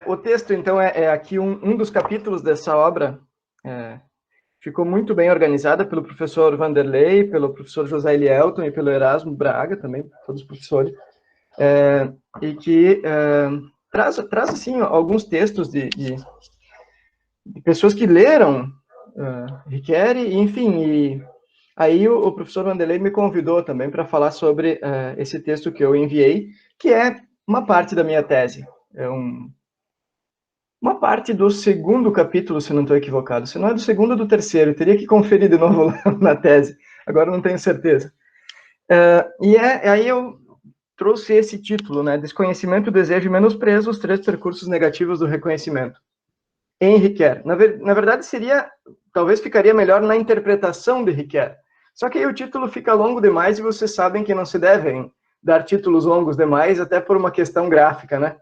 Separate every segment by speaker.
Speaker 1: o texto, então, é aqui um dos capítulos dessa obra. Ficou muito bem organizada pelo professor Vanderlei, pelo professor José Elielton e pelo Erasmo Braga, também, todos os professores, e que traz assim, alguns textos de pessoas que leram Riqueri, enfim, e aí o professor Vanderlei me convidou também para falar sobre esse texto que eu enviei, que é uma parte da minha tese. É uma parte do segundo capítulo, se não estou equivocado. Se não é do segundo ou do terceiro, eu teria que conferir de novo na tese. Agora não tenho certeza. Aí eu trouxe esse título, né? Desconhecimento, desejo e menosprezo, os 3 percursos negativos do reconhecimento. Em Riquer. Na verdade, talvez ficaria melhor na interpretação de Riquer. Só que aí o título fica longo demais e vocês sabem que não se devem dar títulos longos demais, até por uma questão gráfica, né?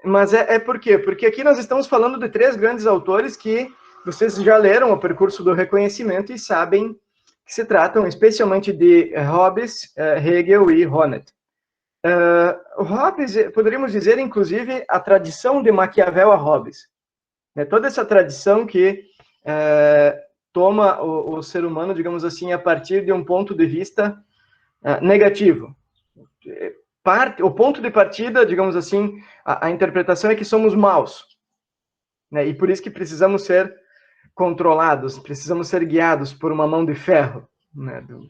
Speaker 1: Mas por quê? Porque aqui nós estamos falando de 3 grandes autores que vocês já leram o percurso do reconhecimento e sabem que se tratam especialmente de Hobbes, Hegel e Honneth. Hobbes, poderíamos dizer, inclusive, a tradição de Maquiavel a Hobbes. Toda essa tradição que toma o ser humano, digamos assim, a partir de um ponto de vista negativo. O ponto de partida, digamos assim, a interpretação é que somos maus. E por isso que precisamos ser controlados, precisamos ser guiados por uma mão de ferro,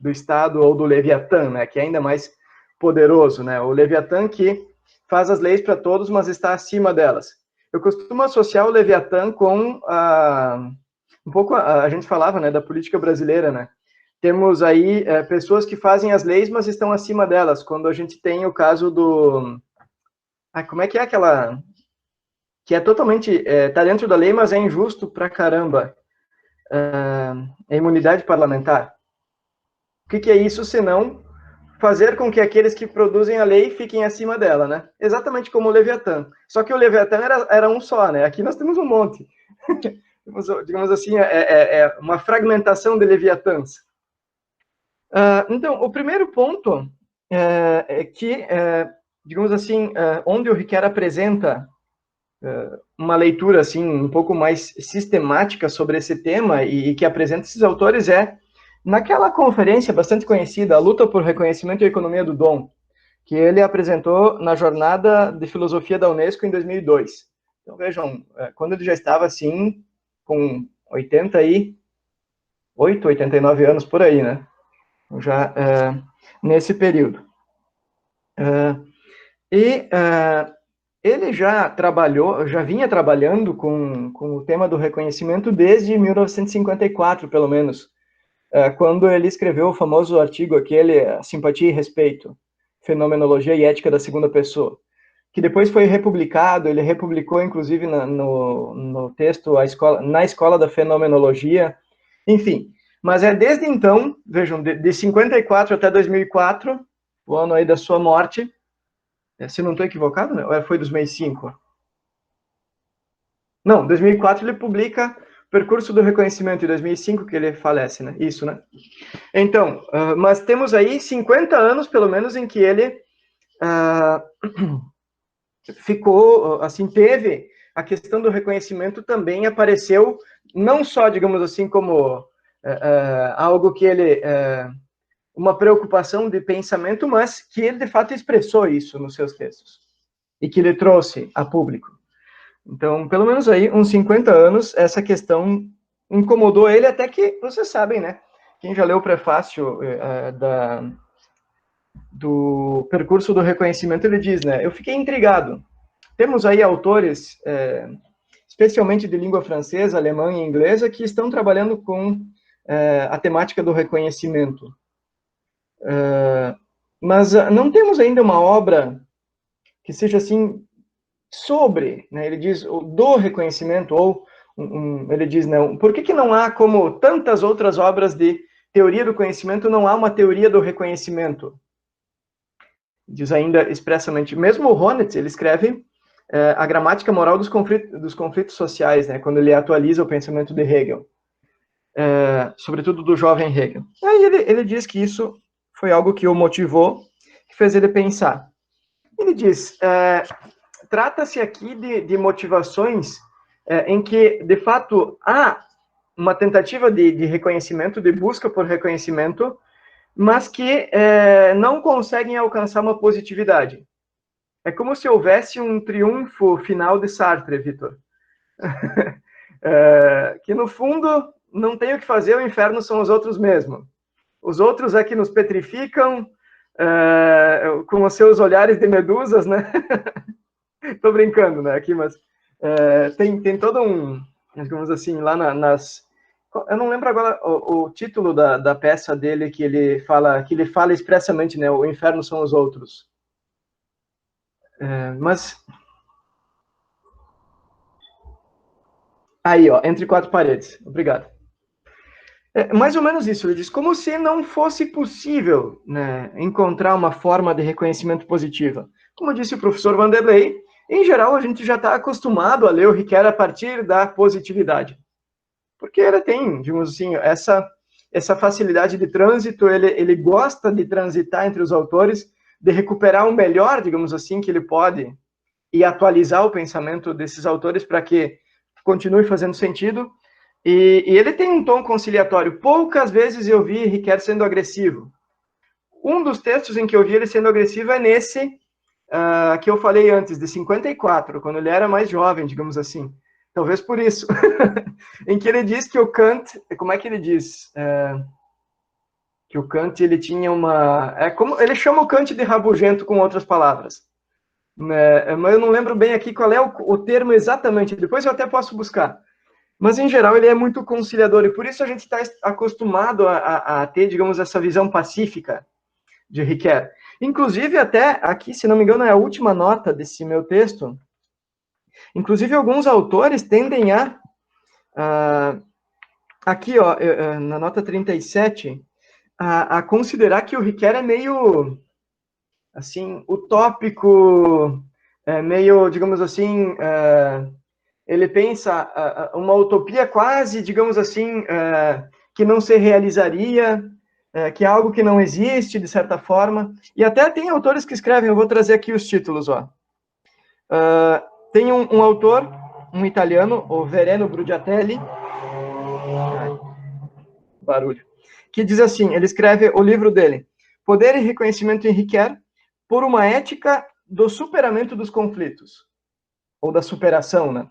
Speaker 1: do Estado ou do Leviatã, que é ainda mais poderoso, O Leviatã que faz as leis para todos, mas está acima delas. Eu costumo associar o Leviatã com um pouco a gente falava, da política brasileira, Temos aí pessoas que fazem as leis, mas estão acima delas. Quando a gente tem o caso do... como é que é aquela... Que é totalmente... Tá dentro da lei, mas é injusto pra caramba. A imunidade parlamentar. O que é isso, senão fazer com que aqueles que produzem a lei fiquem acima dela, Exatamente como o Leviatã. Só que o Leviatã era um só, Aqui nós temos um monte. Digamos assim, é uma fragmentação de Leviatãs. Então, o primeiro ponto é que, digamos assim, onde o Riquer apresenta uma leitura assim um pouco mais sistemática sobre esse tema e que apresenta esses autores naquela conferência bastante conhecida, A Luta por Reconhecimento e Economia do Dom, que ele apresentou na Jornada de Filosofia da Unesco em 2002. Então, vejam, quando ele já estava assim, com 88, 89 anos por aí, já nesse período. Ele já vinha trabalhando com o tema do reconhecimento desde 1954, pelo menos, quando ele escreveu o famoso artigo aquele, Simpatia e Respeito, Fenomenologia e Ética da Segunda Pessoa, que depois foi republicado, ele republicou, inclusive, no texto Na Escola da Fenomenologia, enfim. Mas desde então, vejam, de 54 até 2004, o ano aí da sua morte, se não estou equivocado, ou foi 2005? Não, 2004 ele publica Percurso do Reconhecimento, em 2005 que ele falece, Isso, Então, mas temos aí 50 anos, pelo menos, em que ele ficou, assim, teve a questão do reconhecimento também apareceu, não só, digamos assim, como algo que ele... uma preocupação de pensamento, mas que ele, de fato, expressou isso nos seus textos. E que ele trouxe a público. Então, pelo menos aí, uns 50 anos, essa questão incomodou ele, até que, vocês sabem, Quem já leu o prefácio do Percurso do Reconhecimento, ele diz, eu fiquei intrigado. Temos aí autores, especialmente de língua francesa, alemã e inglesa, que estão trabalhando com a temática do reconhecimento. Mas não temos ainda uma obra que seja assim sobre, ele diz, do reconhecimento, ou ele diz, por que não há, como tantas outras obras de teoria do conhecimento, não há uma teoria do reconhecimento? Diz ainda expressamente, mesmo o Honneth, ele escreve a gramática moral dos conflitos sociais, quando ele atualiza o pensamento de Hegel, sobretudo do jovem Hegel. Aí ele diz que isso foi algo que o motivou, que fez ele pensar. Ele diz, trata-se aqui de motivações em que, de fato, há uma tentativa de reconhecimento, de busca por reconhecimento, mas que não conseguem alcançar uma positividade. É como se houvesse um triunfo final de Sartre, Vitor. Que, no fundo, não tem o que fazer, o inferno são os outros mesmo. Os outros é que nos petrificam, com os seus olhares de medusas, né? Tô brincando, né, aqui, mas tem todo um, digamos assim, lá nas... Eu não lembro agora o título da peça dele que ele fala expressamente, né, o inferno são os outros. Mas... Aí, ó, Entre Quatro Paredes. Obrigado. Mais ou menos isso, ele diz, como se não fosse possível, né, encontrar uma forma de reconhecimento positiva. Como disse o professor Vanderlei, em geral a gente já está acostumado a ler o Ricoeur a partir da positividade. Porque ele tem, digamos assim, essa facilidade de trânsito, ele gosta de transitar entre os autores, de recuperar o melhor, digamos assim, que ele pode, e atualizar o pensamento desses autores para que continue fazendo sentido. E ele tem um tom conciliatório. Poucas vezes eu vi Ricoeur sendo agressivo. Um dos textos em que eu vi ele sendo agressivo é nesse que eu falei antes, de 54, quando ele era mais jovem, digamos assim. Talvez por isso. Em que ele diz que o Kant... Como é que ele diz? Que o Kant, ele tinha uma... como ele chama o Kant de rabugento, com outras palavras. Mas eu não lembro bem aqui qual é o termo exatamente. Depois eu até posso buscar. Mas, em geral, ele é muito conciliador, e por isso a gente está acostumado a ter, digamos, essa visão pacífica de Ricoeur. Inclusive, até aqui, se não me engano, é a última nota desse meu texto, inclusive alguns autores tendem aqui, ó, na nota 37, a considerar que o Ricoeur é meio, assim, utópico, meio, digamos assim... ele pensa uma utopia quase, digamos assim, que não se realizaria, que é algo que não existe, de certa forma. E até tem autores que escrevem, eu vou trazer aqui os títulos, ó. Tem um autor, um italiano, o Vereno Brugiatelli, barulho, que diz assim, ele escreve o livro dele, Poder e Reconhecimento em Ricoeur, por uma ética do superamento dos conflitos, ou da superação, né,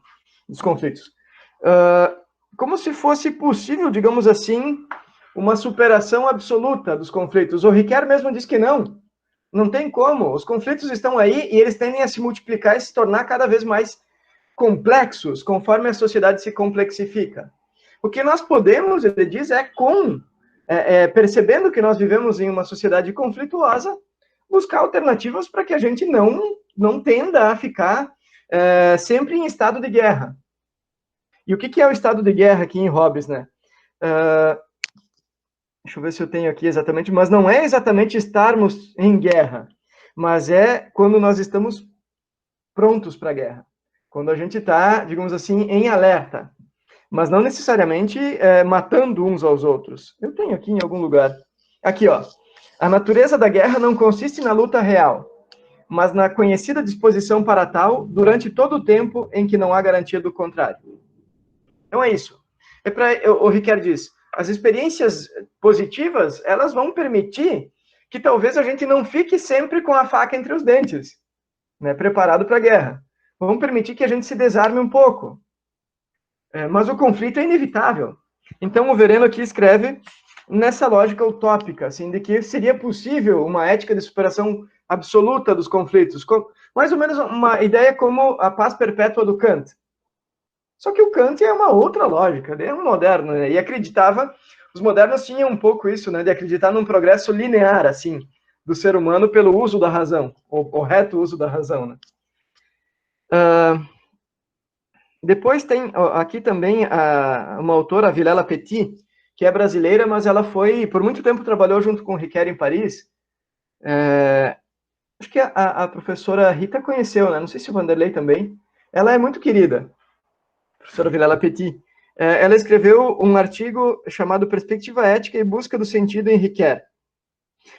Speaker 1: dos conflitos. Como se fosse possível, digamos assim, uma superação absoluta dos conflitos. O Ricoeur mesmo diz que não tem como. Os conflitos estão aí e eles tendem a se multiplicar e se tornar cada vez mais complexos, conforme a sociedade se complexifica. O que nós podemos, ele diz, percebendo que nós vivemos em uma sociedade conflituosa, buscar alternativas para que a gente não tenda a ficar sempre em estado de guerra. E o que é o estado de guerra aqui em Hobbes, né? Deixa eu ver se eu tenho aqui exatamente, mas não é exatamente estarmos em guerra, mas é quando nós estamos prontos para a guerra. Quando a gente está, digamos assim, em alerta. Mas não necessariamente matando uns aos outros. Eu tenho aqui em algum lugar. Aqui, ó. A natureza da guerra não consiste na luta real, mas na conhecida disposição para tal durante todo o tempo em que não há garantia do contrário. Então é isso. O Ricoeur diz, as experiências positivas, elas vão permitir que talvez a gente não fique sempre com a faca entre os dentes, né, preparado para a guerra. Vão permitir que a gente se desarme um pouco. Mas o conflito é inevitável. Então o Vereno aqui escreve nessa lógica utópica, assim, de que seria possível uma ética de superação absoluta dos conflitos, mais ou menos uma ideia como a paz perpétua do Kant. Só que o Kant é uma outra lógica, ele é um moderno, né? E acreditava, os modernos tinham um pouco isso, né, de acreditar num progresso linear, assim, do ser humano pelo uso da razão, o correto uso da razão, né? Depois tem aqui também uma autora, Vilela Petit, que é brasileira, mas ela por muito tempo, trabalhou junto com o Ricoeur em Paris. Acho que a professora Rita conheceu, né? Não sei se o Vanderlei também. Ela é muito querida, professora Vilela Petit. Ela escreveu um artigo chamado Perspectiva Ética e Busca do Sentido em Ricoeur.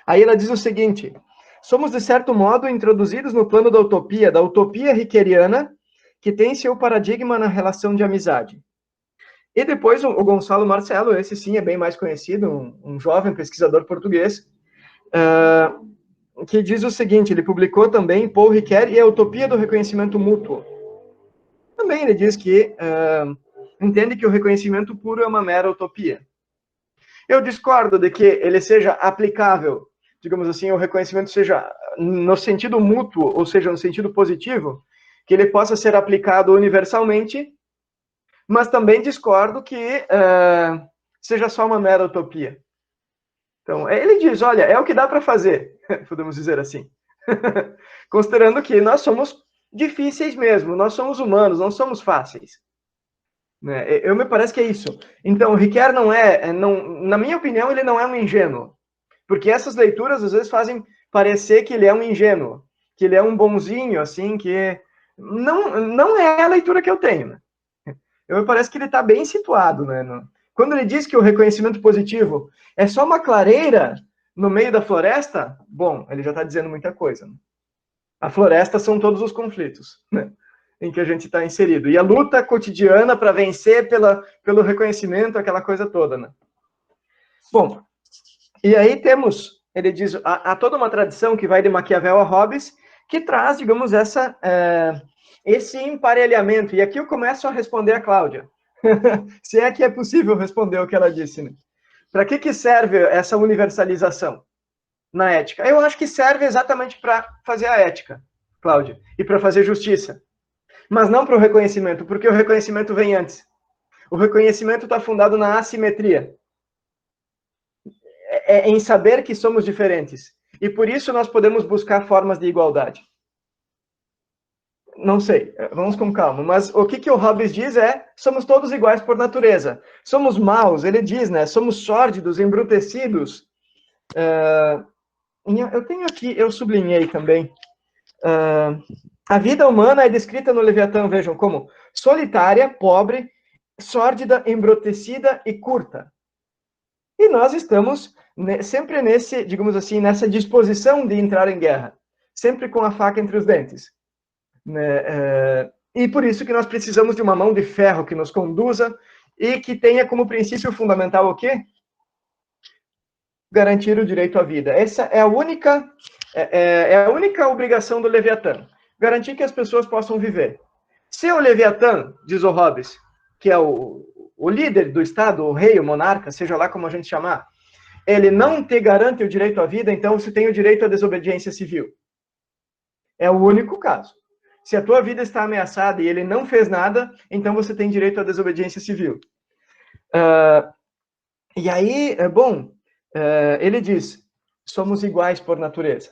Speaker 1: Aí ela diz o seguinte, Somos, de certo modo, introduzidos no plano da utopia riqueriana, que tem seu paradigma na relação de amizade. E depois o Gonçalo Marcelo, esse sim é bem mais conhecido, um jovem pesquisador português, que diz o seguinte, ele publicou também Paul Ricoeur e a Utopia do Reconhecimento Mútuo. Também ele diz que entende que o reconhecimento puro é uma mera utopia. Eu discordo de que ele seja aplicável, digamos assim, o reconhecimento seja no sentido mútuo, ou seja, no sentido positivo, que ele possa ser aplicado universalmente, mas também discordo que seja só uma mera utopia. Então, ele diz, olha, é o que dá para fazer, podemos dizer assim. Considerando que nós somos difíceis mesmo, nós somos humanos, não somos fáceis. Eu me parece que é isso. Então, o Ricoeur na minha opinião, ele não é um ingênuo. Porque essas leituras, às vezes, fazem parecer que ele é um ingênuo, que ele é um bonzinho, assim, que... Não é a leitura que eu tenho, né? Me parece que ele está bem situado, né? Quando ele diz que o reconhecimento positivo é só uma clareira no meio da floresta, bom, ele já está dizendo muita coisa. Né? A floresta são todos os conflitos, né? Em que a gente está inserido. E a luta cotidiana para vencer pelo reconhecimento, aquela coisa toda, né? Bom, e aí temos, ele diz, há toda uma tradição que vai de Maquiavel a Hobbes, que traz, digamos, esse emparelhamento. E aqui eu começo a responder a Cláudia. Se é que é possível responder o que ela disse, né? Para que serve essa universalização na ética? Eu acho que serve exatamente para fazer a ética, Cláudia, e para fazer justiça. Mas não para o reconhecimento, porque o reconhecimento vem antes. O reconhecimento está fundado na assimetria. Em saber que somos diferentes. E por isso nós podemos buscar formas de igualdade. Não sei, vamos com calma. Mas o que o Hobbes diz somos todos iguais por natureza. Somos maus, ele diz, né? Somos sórdidos, embrutecidos. Eu tenho aqui, eu sublinhei também. A vida humana é descrita no Leviatã, vejam, como solitária, pobre, sórdida, embrutecida e curta. E nós estamos sempre digamos assim, nessa disposição de entrar em guerra. Sempre com a faca entre os dentes. E por isso que nós precisamos de uma mão de ferro que nos conduza e que tenha como princípio fundamental o quê? Garantir o direito à vida. Essa é a única obrigação do Leviatã. Garantir que as pessoas possam viver. Se o Leviatã, diz o Hobbes, que é o líder do Estado, o rei, o monarca, seja lá como a gente chamar, ele não te garante o direito à vida, então você tem o direito à desobediência civil. É o único caso. Se a tua vida está ameaçada e ele não fez nada, então você tem direito à desobediência civil. E aí, ele diz, somos iguais por natureza.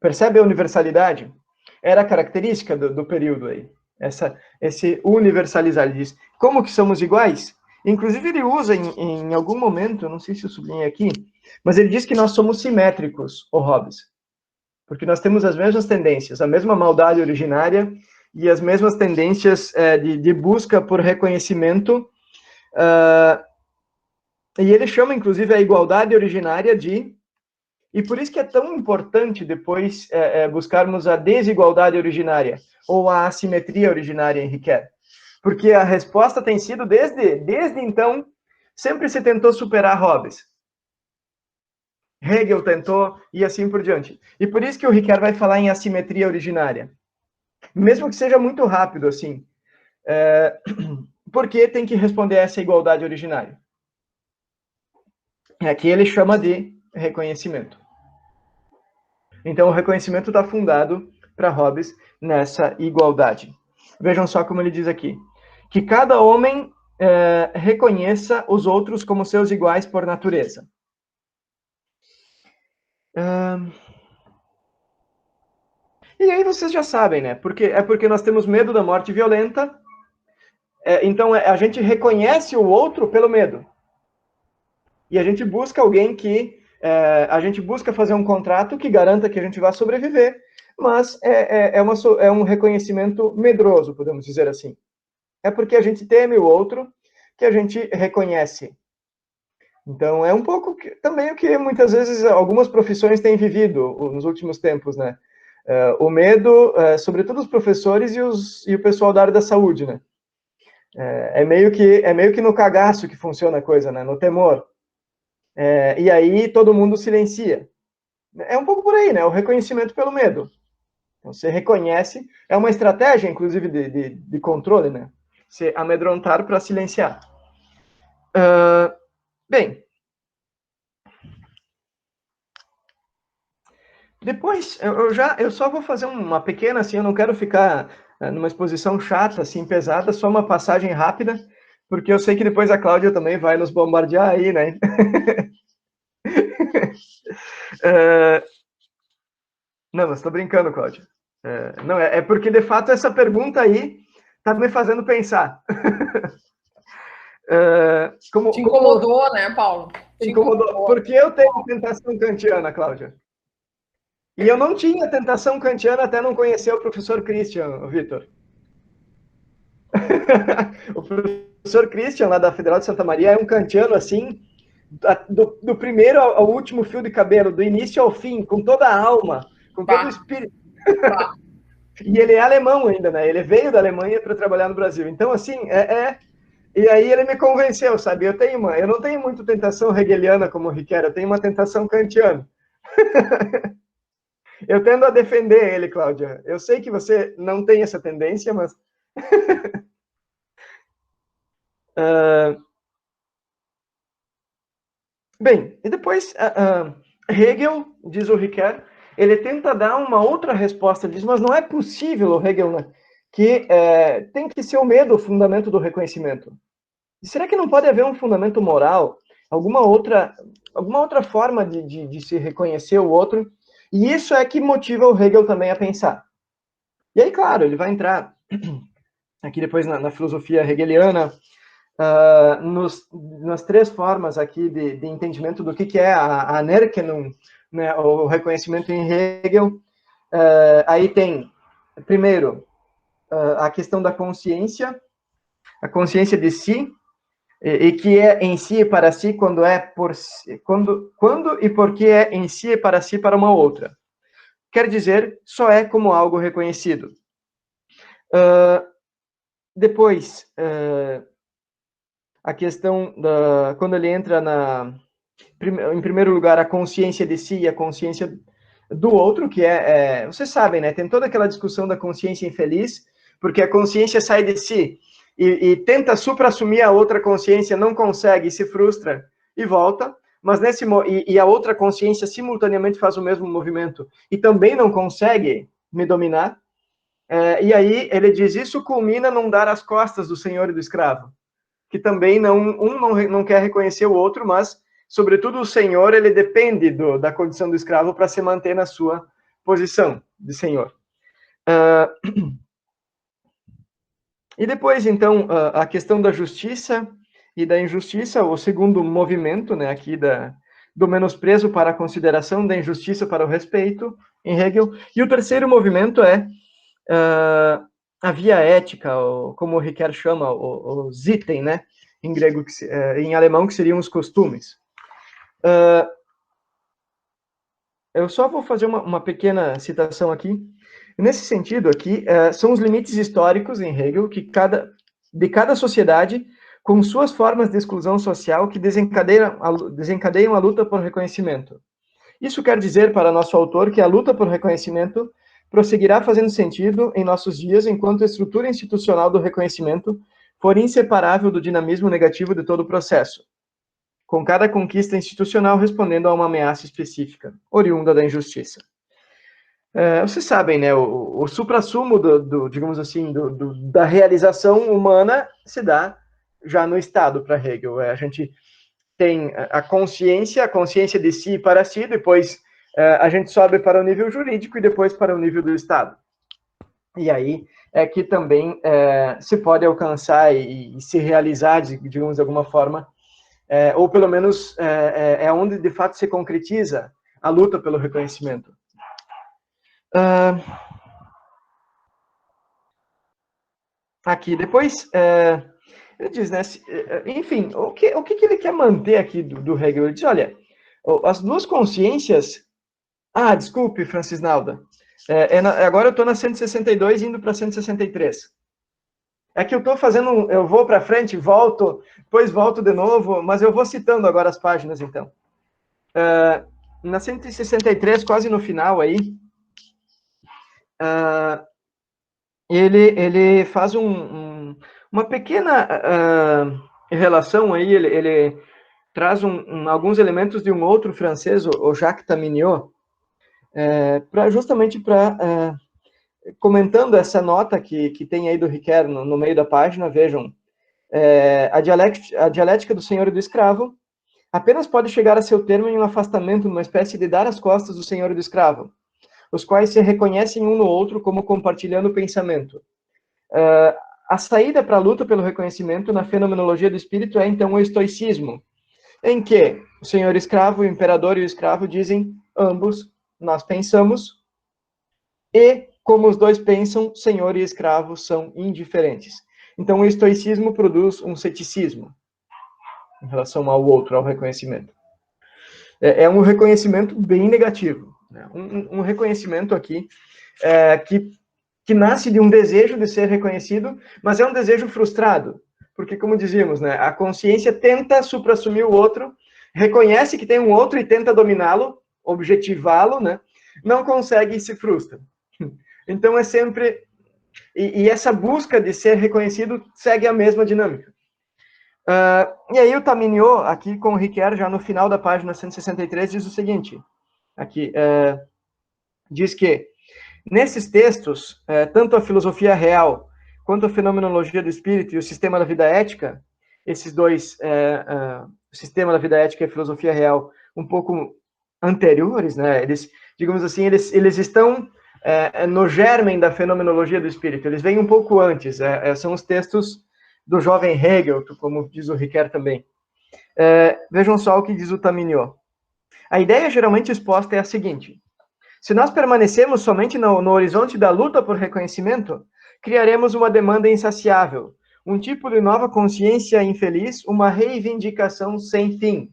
Speaker 1: Percebe a universalidade? Era a característica do período aí. Esse universalizar, ele diz, como que somos iguais? Inclusive ele usa em algum momento, não sei se eu sublinhei aqui, mas ele diz que nós somos simétricos, o Hobbes. Porque nós temos as mesmas tendências, a mesma maldade originária e as mesmas tendências de busca por reconhecimento. E ele chama, inclusive, a igualdade originária de... E por isso que é tão importante depois buscarmos a desigualdade originária, ou a assimetria originária em Ricoeur. Porque a resposta tem sido, desde então, sempre se tentou superar Hobbes. Hegel tentou, e assim por diante. E por isso que o Ricoeur vai falar em assimetria originária. Mesmo que seja muito rápido, assim. Porque tem que responder a essa igualdade originária. Aqui ele chama de reconhecimento. Então, o reconhecimento está fundado para Hobbes nessa igualdade. Vejam só como ele diz aqui. Que cada homem reconheça os outros como seus iguais por natureza. E aí vocês já sabem, né? Porque nós temos medo da morte violenta. Então, a gente reconhece o outro pelo medo. E a gente busca alguém a gente busca fazer um contrato que garanta que a gente vai sobreviver, mas é um reconhecimento medroso, podemos dizer assim. É porque a gente teme o outro que a gente reconhece Então, é um pouco também o que muitas vezes algumas profissões têm vivido nos últimos tempos, né? O medo, sobretudo os professores e o pessoal da área da saúde, né? É meio que no cagaço que funciona a coisa, né? No temor. E aí todo mundo silencia. É um pouco por aí, né? O reconhecimento pelo medo. Então, você reconhece, é uma estratégia, inclusive, de controle, né? Você amedrontar para silenciar. Bem, depois, eu só vou fazer uma pequena, assim, eu não quero ficar numa exposição chata, assim, pesada, só uma passagem rápida, porque eu sei que depois a Cláudia também vai nos bombardear aí, né? Não, mas estou brincando, Cláudia. Não, é porque, de fato, essa pergunta aí está me fazendo pensar.
Speaker 2: Te incomodou, né, Paulo? Te
Speaker 1: Incomodou.
Speaker 2: incomodou.
Speaker 1: Porque eu tenho tentação kantiana, Cláudia. E eu não tinha tentação kantiana até não conhecer o professor Christian, Vitor. O professor Christian, lá da Federal de Santa Maria, é um kantiano assim, do primeiro ao último fio de cabelo, do início ao fim, com toda a alma, com todo o
Speaker 2: Bah,
Speaker 1: espírito.
Speaker 2: bah.
Speaker 1: E ele é alemão ainda, né? Ele veio da Alemanha para trabalhar no Brasil. Então, assim, E aí ele me convenceu, sabe? Eu não tenho muito tentação hegeliana como o Riquelme, eu tenho uma tentação kantiana. Eu tendo a defender ele, Cláudia. Eu sei que você não tem essa tendência, mas. Bem, e depois Hegel, diz o Riquelme, ele tenta dar uma outra resposta, diz, mas não é possível, o Hegel, né, que tem que ser o medo o fundamento do reconhecimento. E será que não pode haver um fundamento moral, alguma outra forma de se reconhecer o outro? E isso é que motiva o Hegel também a pensar. E aí, claro, ele vai entrar aqui depois na filosofia hegeliana, nas três formas aqui de entendimento do que é a Anerkennung, né, o reconhecimento em Hegel. Aí tem, primeiro, a questão da consciência, a consciência de si, e que é em si e para si quando é por si, quando e porque é em si e para si para uma outra. Quer dizer, só é como algo reconhecido. Depois, a questão quando ele entra em primeiro lugar, a consciência de si e a consciência do outro, que vocês sabem, né? Tem toda aquela discussão da consciência infeliz, porque a consciência sai de si e tenta supra-assumir a outra consciência, não consegue, se frustra e volta, mas e a outra consciência simultaneamente faz o mesmo movimento e também não consegue me dominar. E aí ele diz, isso culmina num dar as costas do senhor e do escravo, que também não quer reconhecer o outro, mas, sobretudo, o senhor, ele depende da condição do escravo para se manter na sua posição de senhor. E depois, então, a questão da justiça e da injustiça, o segundo movimento, né, aqui do menosprezo para a consideração, da injustiça para o respeito, em Hegel. E o terceiro movimento é a via ética, como o Riquet chama, o Sitten, né, em grego, em alemão, que seriam os costumes. Eu só vou fazer uma pequena citação aqui. Nesse sentido aqui, são os limites históricos em Hegel de cada sociedade com suas formas de exclusão social que desencadeiam a luta por reconhecimento. Isso quer dizer para nosso autor que a luta por reconhecimento prosseguirá fazendo sentido em nossos dias enquanto a estrutura institucional do reconhecimento for inseparável do dinamismo negativo de todo o processo, com cada conquista institucional respondendo a uma ameaça específica, oriunda da injustiça. Vocês sabem, né, o suprassumo digamos assim, da realização humana se dá já no Estado para Hegel. A gente tem a consciência de si e para si, depois a gente sobe para o nível jurídico e depois para o nível do Estado. E aí é que também se pode alcançar e se realizar, digamos de alguma forma, ou pelo menos é onde de fato se concretiza a luta pelo reconhecimento. Aqui, depois, Ele diz, né, enfim, o que ele quer manter aqui do Hegel? Ele diz, olha, as duas consciências... Ah, desculpe, Francisnalda. Agora eu estou na 162 indo para 163. É que eu estou fazendo, eu vou para frente, volto, depois volto de novo, mas eu vou citando agora as páginas, então. Na 163, quase no final aí, ele faz uma pequena relação aí, ele traz alguns elementos de um outro francês, o Jacques Taminiot, justamente para... comentando essa nota que tem aí do Riquet no meio da página, vejam, a dialética do senhor e do escravo apenas pode chegar a seu termo em um afastamento, numa espécie de dar as costas do senhor e do escravo, os quais se reconhecem um no outro como compartilhando o pensamento. A saída para a luta pelo reconhecimento na fenomenologia do espírito é, então, o estoicismo, em que o senhor escravo, o imperador e o escravo dizem, ambos, nós pensamos, e, como os dois pensam, senhor e escravo são indiferentes. Então, o estoicismo produz um ceticismo em relação ao outro, ao reconhecimento. É um reconhecimento bem negativo. Né? Um reconhecimento aqui que nasce de um desejo de ser reconhecido, mas é um desejo frustrado. Porque, como dizíamos, né, a consciência tenta suprassumir o outro, reconhece que tem um outro e tenta dominá-lo, objetivá-lo, né? Não consegue e se frustra. Então, é sempre... E essa busca de ser reconhecido segue a mesma dinâmica. E aí o Taminiot, aqui com o Riquet, já no final da página 163, diz o seguinte, aqui, diz que, nesses textos, tanto a filosofia real, quanto a fenomenologia do espírito e o sistema da vida ética, esses dois, o sistema da vida ética e a filosofia real, um pouco anteriores, né? Eles, digamos assim, eles estão no germen da fenomenologia do espírito, eles vêm um pouco antes, são os textos do jovem Hegel, como diz o Riquet também. Vejam só o que diz o Taminiot. A ideia geralmente exposta é a seguinte: se nós permanecemos somente no horizonte da luta por reconhecimento, criaremos uma demanda insaciável, um tipo de nova consciência infeliz, uma reivindicação sem fim.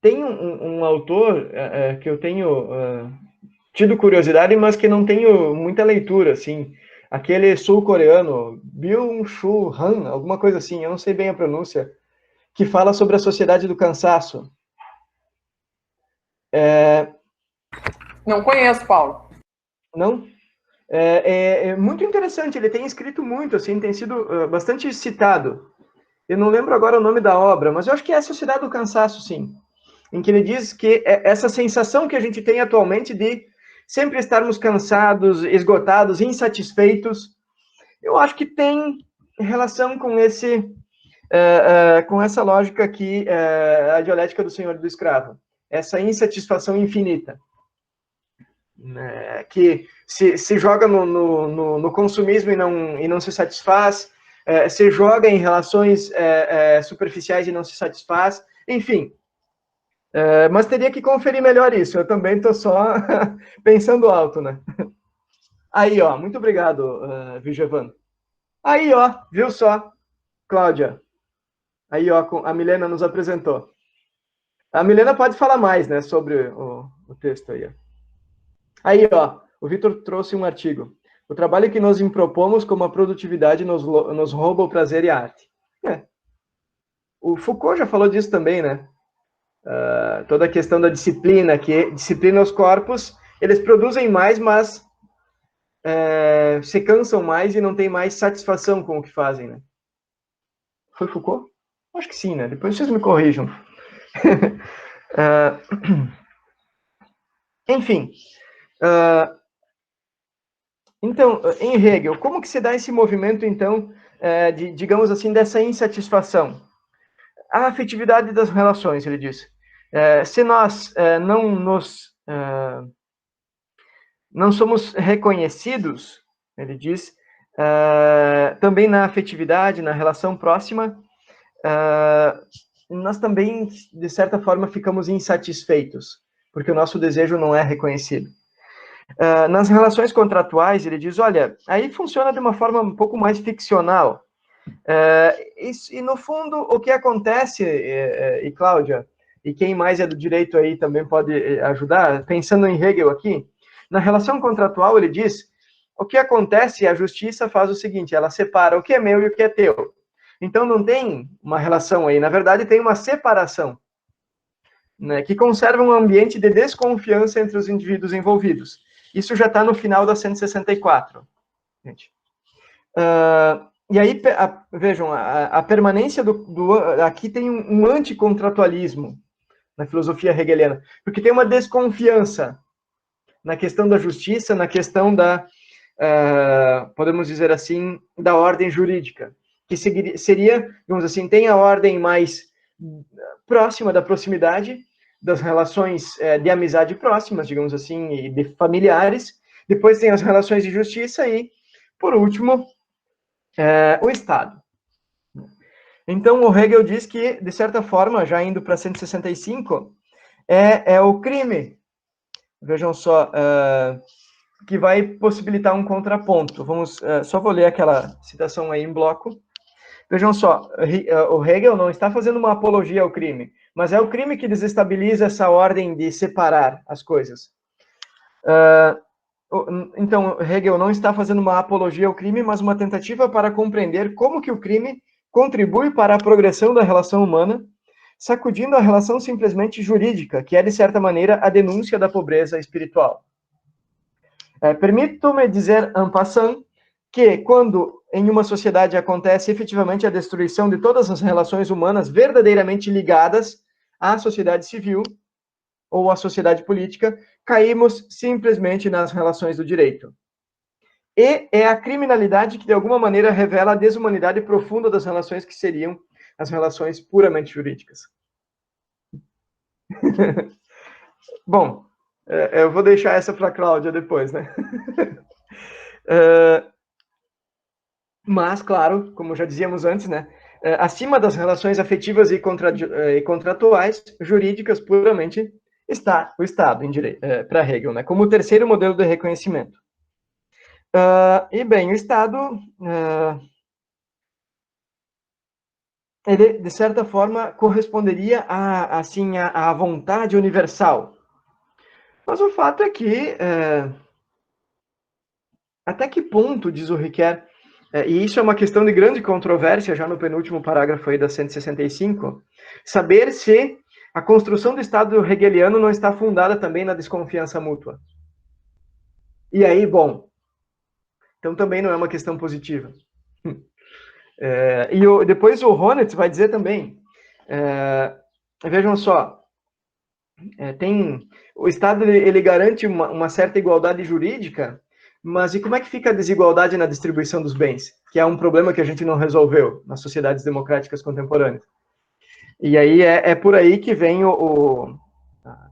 Speaker 1: Tem um autor que eu tenho tido curiosidade, mas que não tenho muita leitura, assim, aquele sul-coreano, Byung-Chul Han, alguma coisa assim, eu não sei bem a pronúncia, que fala sobre a sociedade do cansaço.
Speaker 2: Não conheço, Paulo.
Speaker 1: Não? É muito interessante, ele tem escrito muito, assim, tem sido bastante citado. Eu não lembro agora o nome da obra, mas eu acho que é a Sociedade do Cansaço, sim. Em que ele diz que essa sensação que a gente tem atualmente de sempre estarmos cansados, esgotados, insatisfeitos, eu acho que tem relação com com essa lógica aqui, a dialética do senhor e do escravo. Essa insatisfação infinita. Que se joga no consumismo e não se satisfaz, se joga em relações superficiais e não se satisfaz, enfim. Mas teria que conferir melhor isso, eu também estou só pensando alto, né? Aí, ó, muito obrigado, Vigevan. Aí, ó, viu só, Cláudia? Aí, ó, a Milena nos apresentou. A Milena pode falar mais, né, sobre o texto aí, ó. Aí, ó, o Vitor trouxe um artigo. O trabalho que nos impropomos como a produtividade nos rouba o prazer e a arte. O Foucault já falou disso também, né? Toda a questão da disciplina, que disciplina os corpos, eles produzem mais, mas se cansam mais e não têm mais satisfação com o que fazem, né? Foi Foucault? Acho que sim, né? Depois vocês me corrijam. Enfim, então, em Hegel, como que se dá esse movimento, então, digamos assim, dessa insatisfação? A afetividade das relações, ele diz. Se nós não somos reconhecidos, ele diz, também na afetividade, na relação próxima, nós também, de certa forma, ficamos insatisfeitos, porque o nosso desejo não é reconhecido. Nas relações contratuais, ele diz, olha, aí funciona de uma forma um pouco mais ficcional. E no fundo, o que acontece, e Cláudia, e quem mais é do direito aí também pode ajudar, pensando em Hegel aqui, na relação contratual ele diz, o que acontece, a justiça faz o seguinte, ela separa o que é meu e o que é teu. Então não tem uma relação aí, na verdade tem uma separação, né, que conserva um ambiente de desconfiança entre os indivíduos envolvidos. Isso já está no final da 164, gente. E aí, vejam, a permanência aqui tem um anticontratualismo na filosofia hegeliana, porque tem uma desconfiança na questão da justiça, na questão da, podemos dizer assim, da ordem jurídica, que seria, digamos assim, tem a ordem mais próxima da proximidade, das relações de amizade próximas, digamos assim, e de familiares, depois tem as relações de justiça e, por último, o Estado. Então, o Hegel diz que, de certa forma, já indo para 165, é o crime, vejam só, que vai possibilitar um contraponto. Só vou ler aquela citação aí em bloco. Vejam só, o Hegel não está fazendo uma apologia ao crime, mas é o crime que desestabiliza essa ordem de separar as coisas. Então, Hegel não está fazendo uma apologia ao crime, mas uma tentativa para compreender como que o crime contribui para a progressão da relação humana, sacudindo a relação simplesmente jurídica, que é, de certa maneira, a denúncia da pobreza espiritual. Permito-me dizer, en passant, que quando em uma sociedade acontece efetivamente a destruição de todas as relações humanas verdadeiramente ligadas à sociedade civil ou à sociedade política, caímos simplesmente nas relações do direito. E é a criminalidade que, de alguma maneira, revela a desumanidade profunda das relações que seriam as relações puramente jurídicas. Bom, eu vou deixar essa para a Cláudia depois, né? Mas, claro, como já dizíamos antes, né? Acima das relações afetivas e contratuais, jurídicas puramente, está o Estado, para Hegel, né? Como o terceiro modelo de reconhecimento. E bem, o Estado, ele, de certa forma, corresponderia à vontade universal. Mas o fato é que, até que ponto, diz o Riquet, e isso é uma questão de grande controvérsia, já no penúltimo parágrafo aí da 165, saber se a construção do Estado hegeliano não está fundada também na desconfiança mútua. E aí, bom, então também não é uma questão positiva. Depois o Honneth vai dizer também, vejam só, o Estado ele garante uma certa igualdade jurídica, mas e como é que fica a desigualdade na distribuição dos bens? Que é um problema que a gente não resolveu nas sociedades democráticas contemporâneas. E aí é por aí que vem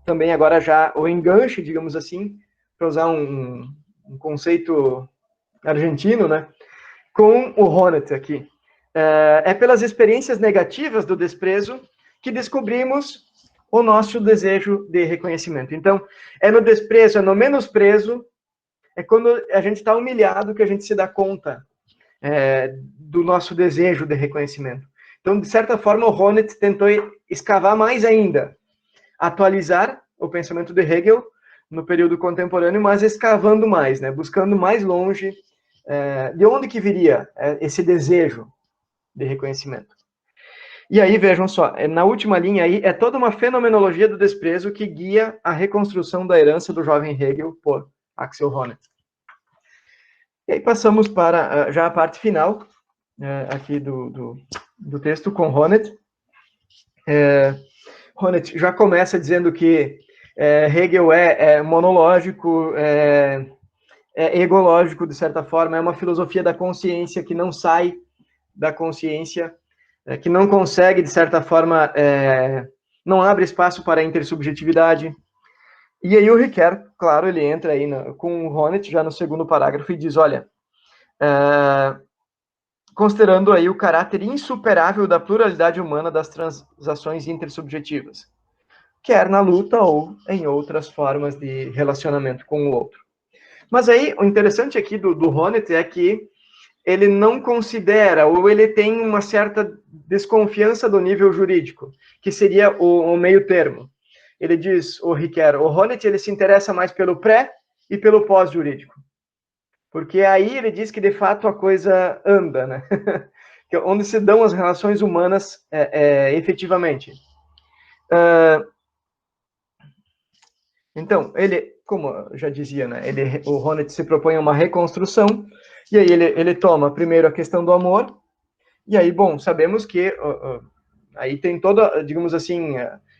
Speaker 1: também agora já o enganche, digamos assim, para usar um conceito argentino, né? Com o Honneth aqui. É pelas experiências negativas do desprezo que descobrimos o nosso desejo de reconhecimento. Então, é no desprezo, é no menosprezo, é quando a gente está humilhado que a gente se dá conta do nosso desejo de reconhecimento. Então, de certa forma, o Honneth tentou escavar mais ainda, atualizar o pensamento de Hegel no período contemporâneo, mas escavando mais, né? Buscando mais longe de onde que viria esse desejo de reconhecimento. E aí, vejam só, na última linha aí, é toda uma fenomenologia do desprezo que guia a reconstrução da herança do jovem Hegel por Axel Honneth. E aí passamos para já a parte final aqui do texto com Honneth. Honneth já começa dizendo que Hegel é monológico, é egológico, de certa forma, é uma filosofia da consciência que não sai da consciência, que não consegue, de certa forma, não abre espaço para a intersubjetividade. E aí o Riquet, claro, ele entra aí com o Honneth já no segundo parágrafo e diz, olha, considerando aí o caráter insuperável da pluralidade humana das transações intersubjetivas, quer na luta ou em outras formas de relacionamento com o outro. Mas aí, o interessante aqui do Honneth é que ele não considera, ou ele tem uma certa desconfiança do nível jurídico, que seria o meio termo. Ele diz, o Riquer, o Honneth ele se interessa mais pelo pré e pelo pós-jurídico. Porque aí ele diz que, de fato, a coisa anda, né? Onde se dão as relações humanas efetivamente. Então, ele, como eu já dizia, né, o Honneth se propõe a uma reconstrução, e aí ele toma primeiro a questão do amor, e aí, bom, sabemos que aí tem toda, digamos assim,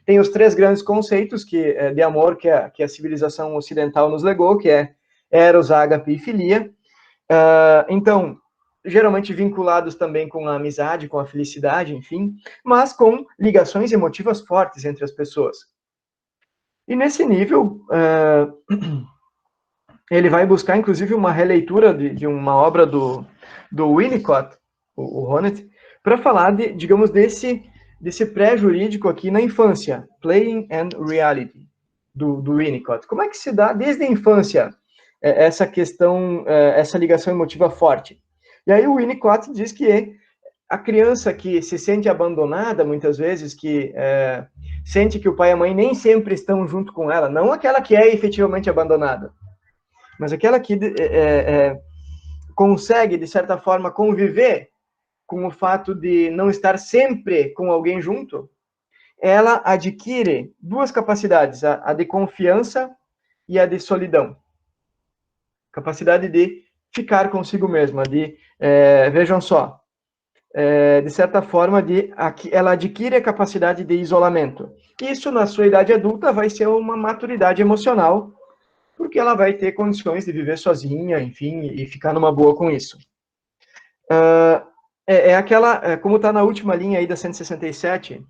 Speaker 1: tem os três grandes conceitos de amor que a civilização ocidental nos legou, que é eros, ágape e filia. Então, geralmente vinculados também com a amizade, com a felicidade, enfim, mas com ligações emotivas fortes entre as pessoas. E nesse nível, ele vai buscar, inclusive, uma releitura de uma obra do Winnicott, o Honneth, para falar, digamos, desse pré-jurídico aqui na infância, Playing and Reality, do Winnicott. Como é que se dá, desde a infância, essa questão, essa ligação emotiva forte? E aí o Winnicott diz que a criança que se sente abandonada, muitas vezes, que sente que o pai e a mãe nem sempre estão junto com ela, não aquela que é efetivamente abandonada, mas aquela que consegue, de certa forma, conviver com o fato de não estar sempre com alguém junto, ela adquire duas capacidades, a de confiança e a de solidão. Capacidade de ficar consigo mesma, vejam só, de certa forma, ela adquire a capacidade de isolamento. Isso, na sua idade adulta, vai ser uma maturidade emocional, porque ela vai ter condições de viver sozinha, enfim, e ficar numa boa com isso. Como está na última linha aí da 167,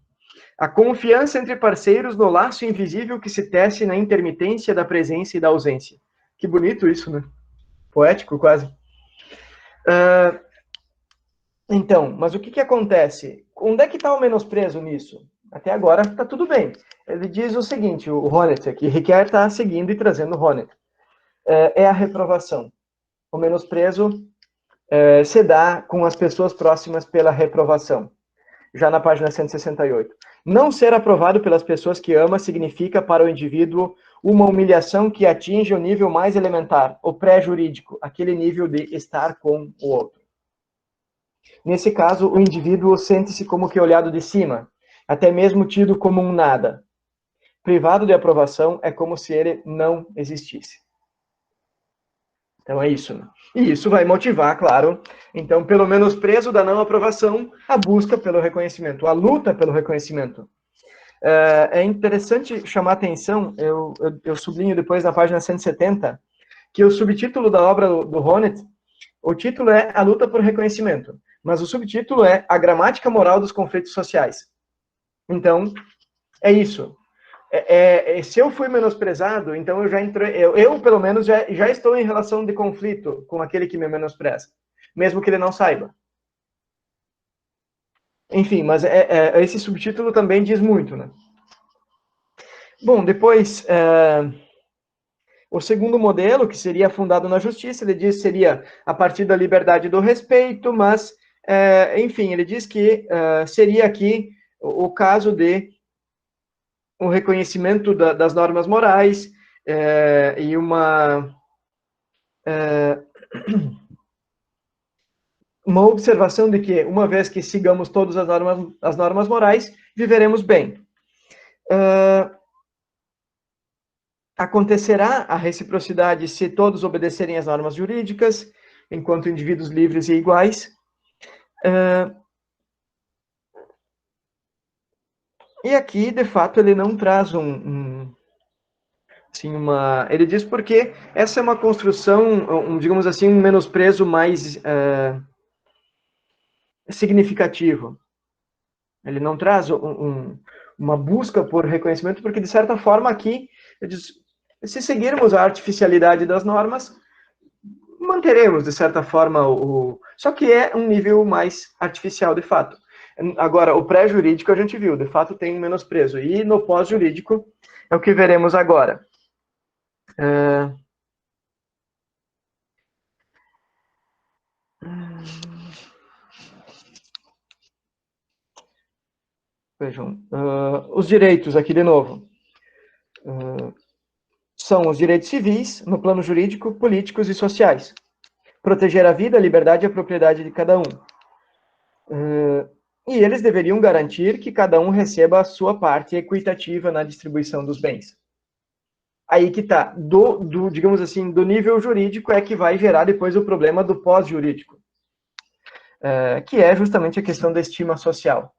Speaker 1: a confiança entre parceiros no laço invisível que se tece na intermitência da presença e da ausência. Que bonito isso, né? Poético, quase. Então, mas o que acontece? Onde é que está o menosprezo nisso? Até agora está tudo bem. Ele diz o seguinte, o Honneth aqui, Riquer está seguindo e trazendo o Honneth. É a reprovação. O menosprezo se dá com as pessoas próximas pela reprovação. Já na página 168. Não ser aprovado pelas pessoas que ama significa para o indivíduo uma humilhação que atinge o nível mais elementar, o pré-jurídico, aquele nível de estar com o outro. Nesse caso, o indivíduo sente-se como que olhado de cima, até mesmo tido como um nada. Privado de aprovação é como se ele não existisse. Então é isso, né? E isso vai motivar, claro, então, pelo menosprezo da não aprovação, a busca pelo reconhecimento, a luta pelo reconhecimento. É interessante chamar a atenção, eu sublinho depois na página 170, que o subtítulo da obra do Honneth, o título é A Luta por Reconhecimento, mas o subtítulo é A Gramática Moral dos Conflitos Sociais. Então, é isso. Se eu fui menosprezado, então eu já entrei, eu pelo menos já estou em relação de conflito com aquele que me menospreza, mesmo que ele não saiba. Enfim, mas esse subtítulo também diz muito, né? Bom, depois, o segundo modelo, que seria fundado na justiça, ele diz que seria a partir da liberdade e do respeito, mas, enfim, ele diz que seria aqui o caso de um reconhecimento das normas morais e uma observação de que, uma vez que sigamos todas as normas morais, viveremos bem. Acontecerá a reciprocidade se todos obedecerem às normas jurídicas, enquanto indivíduos livres e iguais. E aqui, de fato, ele não traz ele diz porque essa é uma construção, digamos assim, um menosprezo mais significativo. Ele não traz uma busca por reconhecimento, porque, de certa forma, aqui, ele diz, se seguirmos a artificialidade das normas, manteremos, de certa forma, só que é um nível mais artificial, de fato. Agora, o pré-jurídico a gente viu, de fato tem um menosprezo. E no pós-jurídico é o que veremos agora. Vejam, os direitos aqui de novo. São os direitos civis, no plano jurídico, políticos e sociais. Proteger a vida, a liberdade e a propriedade de cada um. E eles deveriam garantir que cada um receba a sua parte equitativa na distribuição dos bens. Aí que está, digamos assim, do nível jurídico é que vai gerar depois o problema do pós-jurídico, que é justamente a questão da estima social.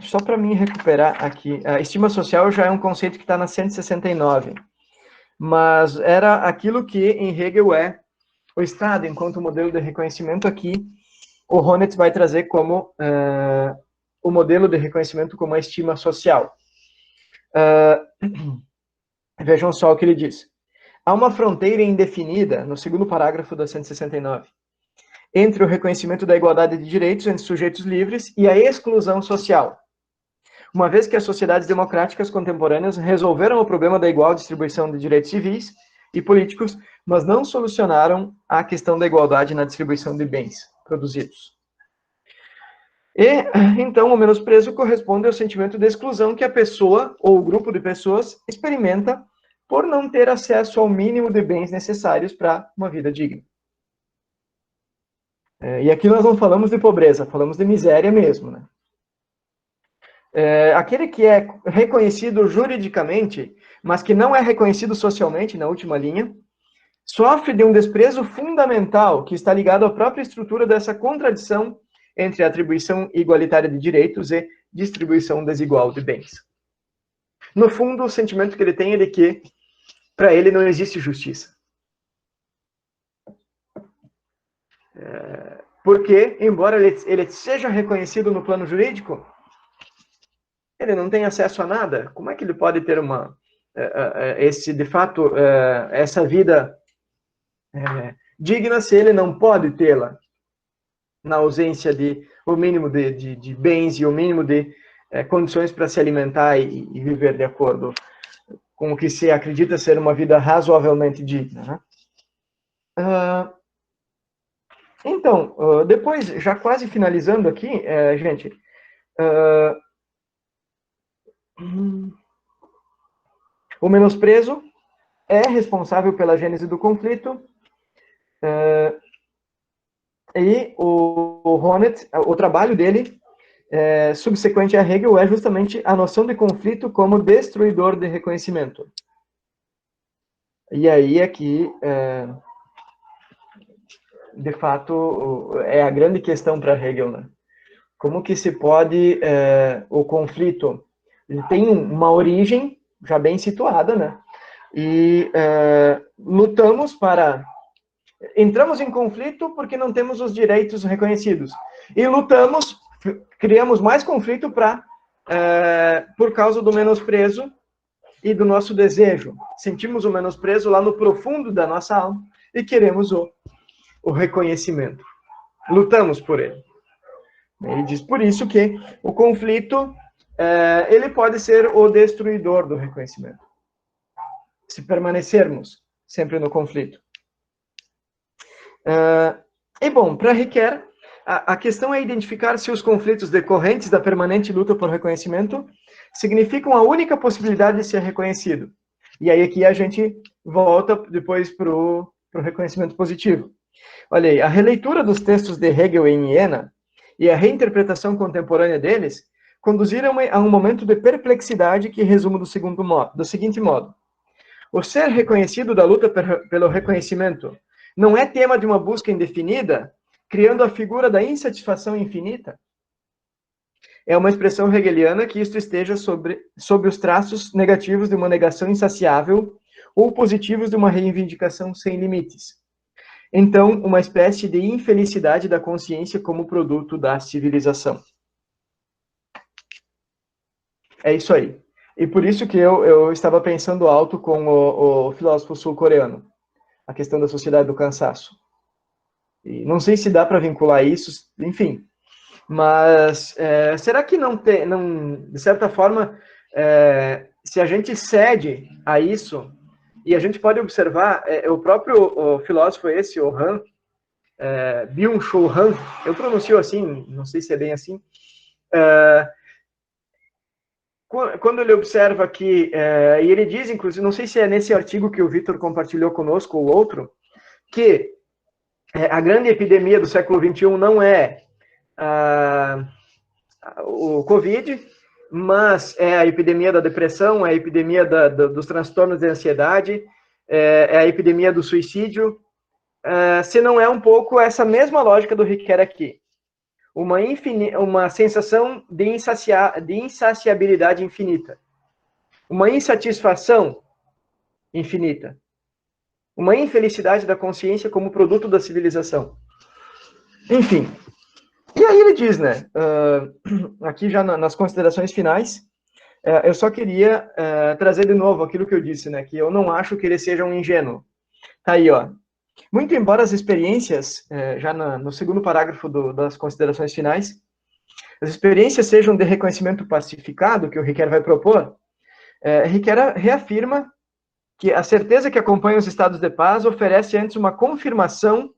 Speaker 1: Só para mim recuperar aqui, a estima social já é um conceito que está na 169, mas era aquilo que em Hegel é o Estado, enquanto modelo de reconhecimento. Aqui o Honneth vai trazer como o modelo de reconhecimento como a estima social. Vejam só o que ele diz. Há uma fronteira indefinida, no segundo parágrafo da 169, entre o reconhecimento da igualdade de direitos entre sujeitos livres e a exclusão social, uma vez que as sociedades democráticas contemporâneas resolveram o problema da igual distribuição de direitos civis e políticos, mas não solucionaram a questão da igualdade na distribuição de bens produzidos. E, então, o menosprezo corresponde ao sentimento de exclusão que a pessoa, ou o grupo de pessoas, experimenta por não ter acesso ao mínimo de bens necessários para uma vida digna. E aqui nós não falamos de pobreza, falamos de miséria mesmo, né? Aquele que é reconhecido juridicamente, mas que não é reconhecido socialmente, na última linha, sofre de um desprezo fundamental que está ligado à própria estrutura dessa contradição entre a atribuição igualitária de direitos e distribuição desigual de bens. No fundo, o sentimento que ele tem é de que, para ele, não existe justiça. Porque, embora ele seja reconhecido no plano jurídico, ele não tem acesso a nada. Como é que ele pode ter essa vida digna se ele não pode tê-la na ausência de o mínimo de bens e o mínimo de condições para se alimentar e viver de acordo com o que se acredita ser uma vida razoavelmente digna, né? Então, depois, já quase finalizando aqui, gente, o menosprezo é responsável pela gênese do conflito, e o Honneth, o trabalho dele, subsequente a Hegel, é justamente a noção de conflito como destruidor de reconhecimento. E aí aqui, de fato, é a grande questão para Hegel, né? Como que se pode, o conflito, ele tem uma origem já bem situada, né? E lutamos entramos em conflito porque não temos os direitos reconhecidos. E lutamos, criamos mais conflito por causa do menosprezo e do nosso desejo. Sentimos o menosprezo lá no profundo da nossa alma e queremos o reconhecimento. Lutamos por ele. Ele diz por isso que o conflito, ele pode ser o destruidor do reconhecimento. Se permanecermos sempre no conflito. E bom, para Ricoeur, a questão é identificar se os conflitos decorrentes da permanente luta por reconhecimento significam a única possibilidade de ser reconhecido. E aí aqui a gente volta depois para o reconhecimento positivo. Olha aí, a releitura dos textos de Hegel em Iena e a reinterpretação contemporânea deles conduziram a um momento de perplexidade que resumo do seguinte modo. O ser reconhecido da luta pelo reconhecimento não é tema de uma busca indefinida, criando a figura da insatisfação infinita? É uma expressão hegeliana que isto esteja sob os traços negativos de uma negação insaciável ou positivos de uma reivindicação sem limites. Então, uma espécie de infelicidade da consciência como produto da civilização. É isso aí. E por isso que eu estava pensando alto com o filósofo sul-coreano, a questão da sociedade do cansaço. E não sei se dá para vincular isso, enfim. Mas será que não, de certa forma, se a gente cede a isso, e a gente pode observar, o próprio filósofo esse, o Han, Byung-Chul Han, eu pronuncio assim, não sei se é bem assim, Quando ele observa que, e ele diz, inclusive, não sei se é nesse artigo que o Vitor compartilhou conosco ou outro, que a grande epidemia do século XXI não é o Covid, mas é a epidemia da depressão, é a epidemia dos transtornos de ansiedade, é a epidemia do suicídio, se não é um pouco essa mesma lógica do Ricoeur aqui. Uma sensação de insaciabilidade infinita. Uma insatisfação infinita. Uma infelicidade da consciência como produto da civilização. Enfim. E aí ele diz, né, aqui já nas considerações finais, eu só queria trazer de novo aquilo que eu disse, né, que eu não acho que ele seja um ingênuo. Tá aí, ó. Muito embora as experiências, já no segundo parágrafo das considerações finais, as experiências sejam de reconhecimento pacificado, que o Ricoeur vai propor, Ricoeur reafirma que a certeza que acompanha os estados de paz oferece antes uma confirmação.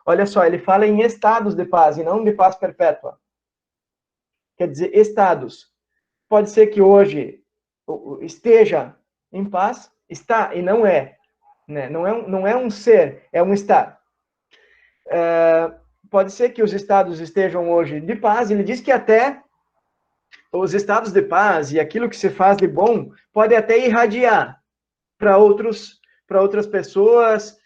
Speaker 1: Olha só, ele fala em estados de paz e não de paz perpétua. Quer dizer, estados. Pode ser que hoje esteja em paz, está e não é. Né? Não é um ser, é um estar. Pode ser que os estados estejam hoje de paz, ele diz que até os estados de paz e aquilo que se faz de bom pode até irradiar para outras pessoas,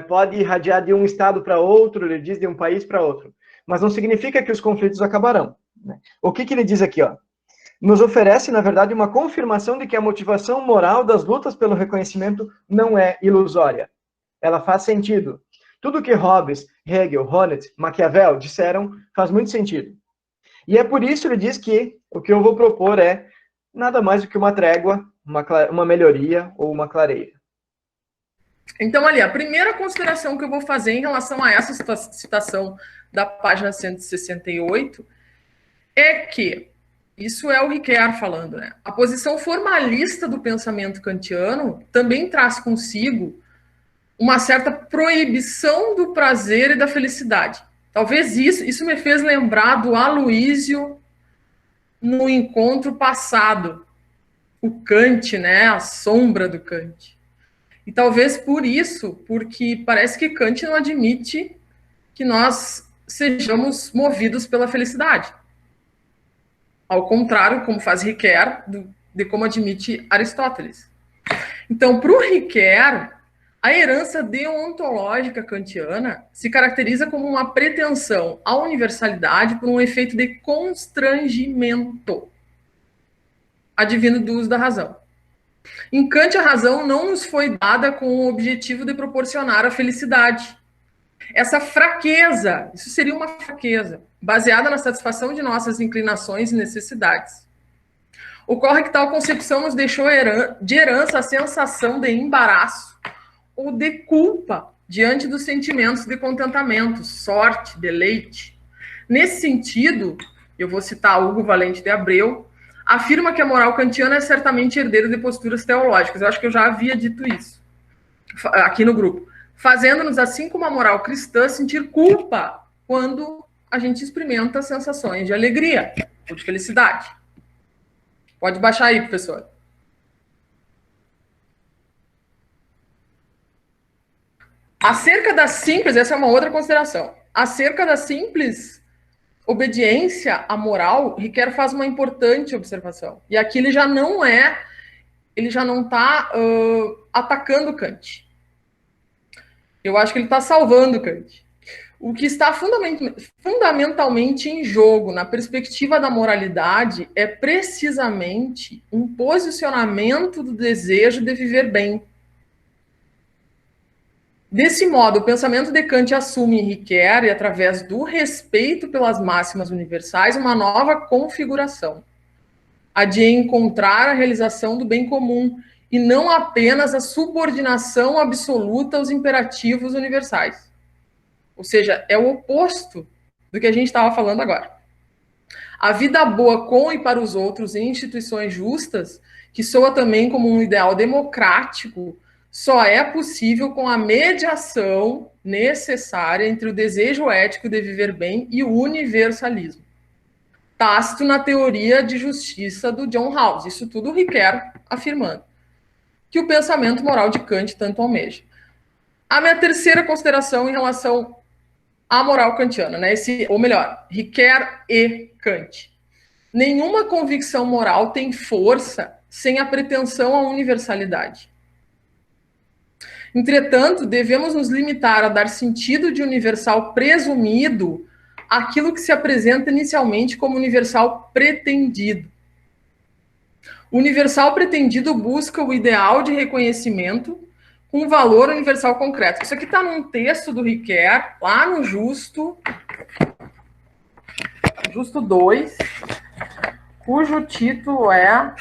Speaker 1: pode irradiar de um estado para outro, ele diz de um país para outro. Mas não significa que os conflitos acabarão. Né? O que ele diz aqui? Ó? Nos oferece, na verdade, uma confirmação de que a motivação moral das lutas pelo reconhecimento não é ilusória. Ela faz sentido. Tudo que Hobbes, Hegel, Honneth, Maquiavel disseram faz muito sentido. E é por isso ele diz que o que eu vou propor é nada mais do que uma trégua, uma melhoria ou uma clareira.
Speaker 2: Então, ali, a primeira consideração que eu vou fazer em relação a essa citação da página 168 é que, isso é o Ricoeur falando, né? A posição formalista do pensamento kantiano também traz consigo uma certa proibição do prazer e da felicidade. Talvez isso me fez lembrar do Aloísio no encontro passado. O Kant, né? A sombra do Kant. E talvez por isso, porque parece que Kant não admite que nós sejamos movidos pela felicidade. Ao contrário, como faz Ricoeur, de como admite Aristóteles. Então, para o Ricoeur, a herança deontológica kantiana se caracteriza como uma pretensão à universalidade por um efeito de constrangimento advindo do uso da razão. Em Kant, a razão não nos foi dada com o objetivo de proporcionar a felicidade. Essa fraqueza, isso seria uma fraqueza, baseada na satisfação de nossas inclinações e necessidades. Ocorre que tal concepção nos deixou de herança a sensação de embaraço ou de culpa diante dos sentimentos de contentamento, sorte, deleite. Nesse sentido, eu vou citar Hugo Valente de Abreu, afirma que a moral kantiana é certamente herdeira de posturas teológicas. Eu acho que eu já havia dito isso aqui no grupo. Fazendo-nos, assim como a moral cristã, sentir culpa quando a gente experimenta sensações de alegria ou de felicidade. Pode baixar aí, professor. Acerca da simples, essa é uma outra consideração. Acerca da simples obediência à moral, Ricoeur faz uma importante observação. E aqui ele já não está atacando Kant. Eu acho que ele está salvando Kant. O que está fundamentalmente em jogo na perspectiva da moralidade é precisamente um posicionamento do desejo de viver bem. Desse modo, o pensamento de Kant assume em Ricoeur, e através do respeito pelas máximas universais, uma nova configuração, a de encontrar a realização do bem comum, e não apenas a subordinação absoluta aos imperativos universais. Ou seja, é o oposto do que a gente estava falando agora. A vida boa com e para os outros em instituições justas, que soa também como um ideal democrático, só é possível com a mediação necessária entre o desejo ético de viver bem e o universalismo. tácito na teoria de justiça do John Rawls. Isso tudo Ricoeur afirmando que o pensamento moral de Kant tanto almeja. A minha terceira consideração em relação à moral kantiana, né? Ou melhor, Ricoeur e Kant. Nenhuma convicção moral tem força sem a pretensão à universalidade. Entretanto, devemos nos limitar a dar sentido de universal presumido àquilo que se apresenta inicialmente como universal pretendido. O universal pretendido busca o ideal de reconhecimento com valor universal concreto. Isso aqui está num texto do Ricoeur, lá no Justo 2, cujo título é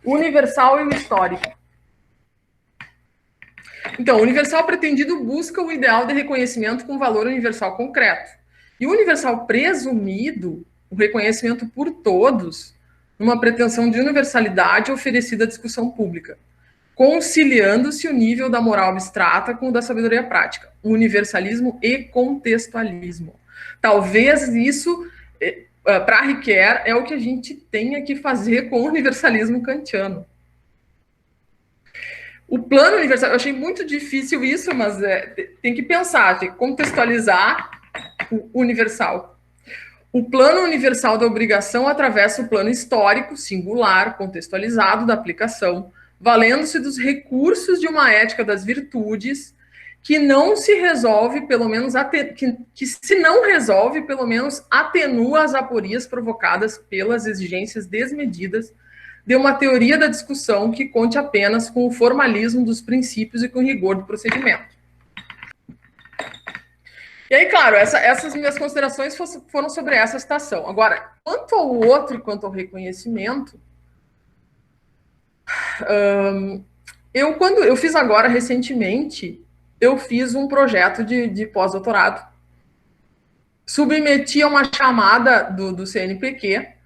Speaker 2: Universal e o Histórico. Então, o universal pretendido busca o ideal de reconhecimento com valor universal concreto. E o universal presumido, o reconhecimento por todos, numa pretensão de universalidade oferecida à discussão pública, conciliando-se o nível da moral abstrata com o da sabedoria prática, universalismo e contextualismo. Talvez isso, para Ricoeur, é o que a gente tenha que fazer com o universalismo kantiano. O plano universal, eu achei muito difícil isso, mas tem que pensar, tem que contextualizar o universal. O plano universal da obrigação atravessa o plano histórico, singular, contextualizado da aplicação, valendo-se dos recursos de uma ética das virtudes que não se resolve, pelo menos, que se não resolve, pelo menos atenua as aporias provocadas pelas exigências desmedidas de uma teoria da discussão que conte apenas com o formalismo dos princípios e com o rigor do procedimento. E aí, claro, essas minhas considerações foram sobre essa citação. Agora, quanto ao outro e quanto ao reconhecimento, quando eu fiz agora, recentemente, eu fiz um projeto de pós-doutorado, submeti a uma chamada do CNPq,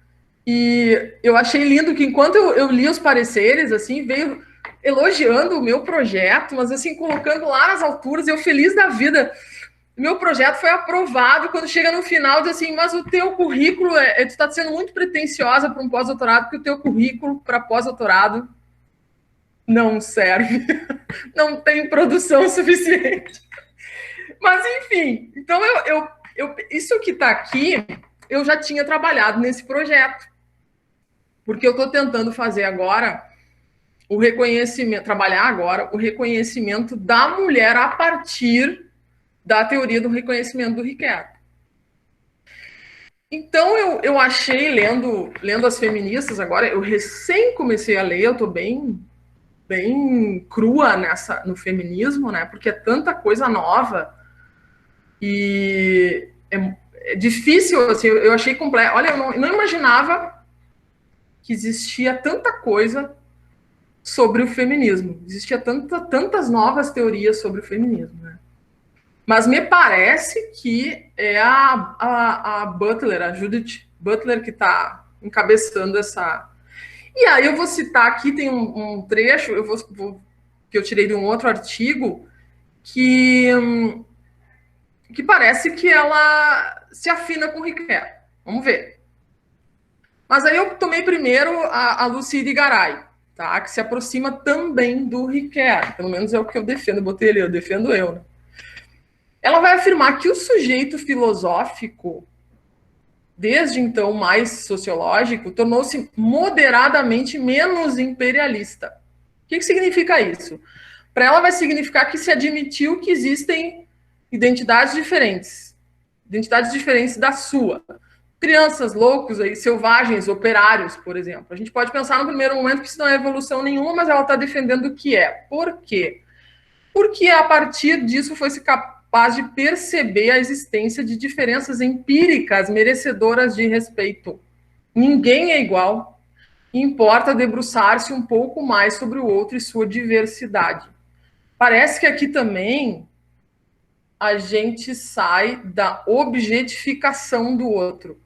Speaker 2: e eu achei lindo que enquanto eu li os pareceres, assim, veio elogiando o meu projeto, mas assim, colocando lá nas alturas, eu feliz da vida. Meu projeto foi aprovado, quando chega no final, diz assim, mas o teu currículo, tu está sendo muito pretensiosa para um pós-doutorado, porque o teu currículo para pós-doutorado não serve, não tem produção suficiente. Mas, enfim, então isso que está aqui, eu já tinha trabalhado nesse projeto. Porque eu estou tentando fazer agora o reconhecimento, trabalhar agora o reconhecimento da mulher a partir da teoria do reconhecimento do Ricoeur. Então, eu achei, lendo as feministas agora, eu recém comecei a ler, eu estou bem crua no feminismo, né? Porque é tanta coisa nova e é difícil, assim, eu achei complexo. Olha, eu não imaginava que existia tanta coisa sobre o feminismo. Existia tantas novas teorias sobre o feminismo, né? Mas me parece que é a Butler, a Judith Butler, que está encabeçando essa... E aí eu vou citar aqui, tem um trecho que eu tirei de um outro artigo que parece que ela se afina com o Ricoeur. Vamos ver. Mas aí eu tomei primeiro a Lucide Garay, tá? Que se aproxima também do Ricoeur, pelo menos é o que eu defendo, botei ali, eu defendo eu, né? Ela vai afirmar que o sujeito filosófico, desde então mais sociológico, tornou-se moderadamente menos imperialista. O que significa isso? Para ela vai significar que se admitiu que existem identidades diferentes da sua. Crianças, loucos, aí, selvagens, operários, por exemplo. A gente pode pensar no primeiro momento que isso não é evolução nenhuma, mas ela está defendendo o que é. Por quê? Porque a partir disso foi-se capaz de perceber a existência de diferenças empíricas merecedoras de respeito. Ninguém é igual. Importa debruçar-se um pouco mais sobre o outro e sua diversidade. Parece que aqui também a gente sai da objetificação do outro.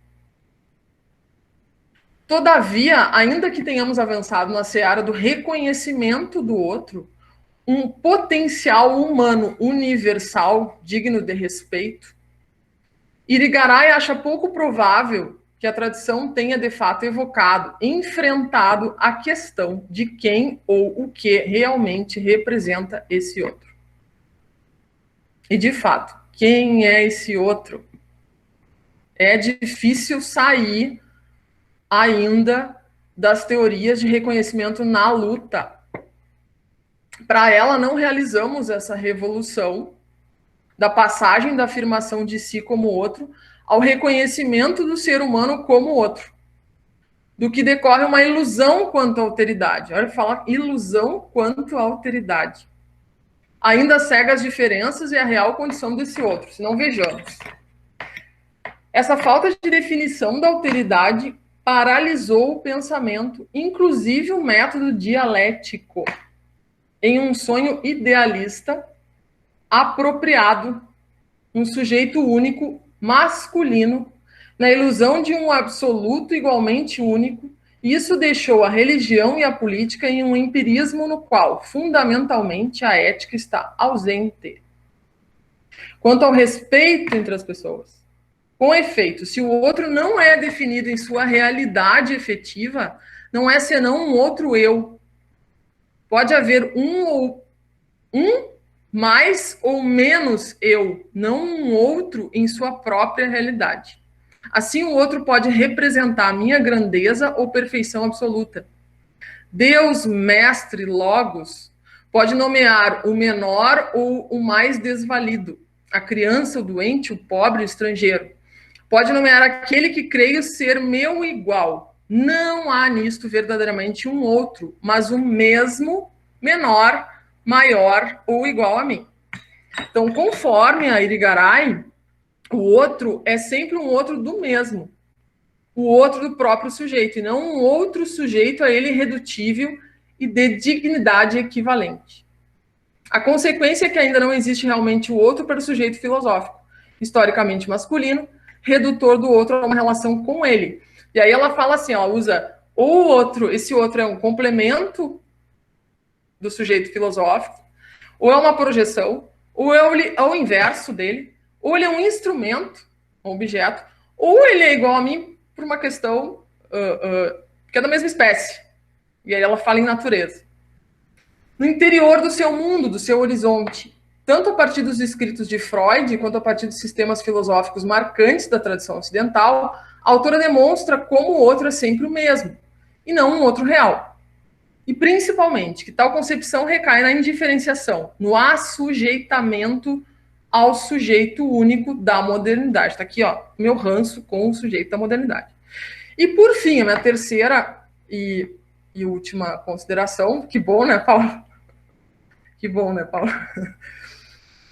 Speaker 2: Todavia, ainda que tenhamos avançado na seara do reconhecimento do outro, um potencial humano universal, digno de respeito, Irigaray acha pouco provável que a tradição tenha de fato evocado, enfrentado a questão de quem ou o que realmente representa esse outro. E, de fato, quem é esse outro? É difícil sair ainda das teorias de reconhecimento na luta. Para ela, não realizamos essa revolução da passagem da afirmação de si como outro ao reconhecimento do ser humano como outro, do que decorre uma ilusão quanto à alteridade. Olha, fala ilusão quanto à alteridade. Ainda cega as diferenças e a real condição desse outro, se não vejamos. Essa falta de definição da alteridade paralisou o pensamento, inclusive o método dialético, em um sonho idealista apropriado, um sujeito único, masculino, na ilusão de um absoluto igualmente único. Isso deixou a religião e a política em um empirismo no qual, fundamentalmente, a ética está ausente. Quanto ao respeito entre as pessoas, com efeito, se o outro não é definido em sua realidade efetiva, não é senão um outro eu. Pode haver um mais ou menos eu, não um outro em sua própria realidade. Assim, o outro pode representar a minha grandeza ou perfeição absoluta. Deus, mestre, logos, pode nomear o menor ou o mais desvalido, a criança, o doente, o pobre, o estrangeiro. Pode nomear aquele que creio ser meu igual. Não há nisto verdadeiramente um outro, mas o mesmo, menor, maior ou igual a mim. Então, conforme a Irigaray, o outro é sempre um outro do mesmo, o outro do próprio sujeito, e não um outro sujeito a ele irredutível e de dignidade equivalente. A consequência é que ainda não existe realmente o outro para o sujeito filosófico, historicamente masculino, redutor do outro a uma relação com ele. E aí ela fala assim, ó, usa o outro, esse outro é um complemento do sujeito filosófico, ou é uma projeção, ou é o inverso dele, ou ele é um instrumento, um objeto, ou ele é igual a mim por uma questão que é da mesma espécie. E aí ela fala em natureza. No interior do seu mundo, do seu horizonte, tanto a partir dos escritos de Freud, quanto a partir dos sistemas filosóficos marcantes da tradição ocidental, a autora demonstra como o outro é sempre o mesmo, e não um outro real. E, principalmente, que tal concepção recai na indiferenciação, no assujeitamento ao sujeito único da modernidade. Está aqui, ó, meu ranço com o sujeito da modernidade. E, por fim, a minha terceira e última consideração, que bom, né, Paulo? Que bom, né, Paulo?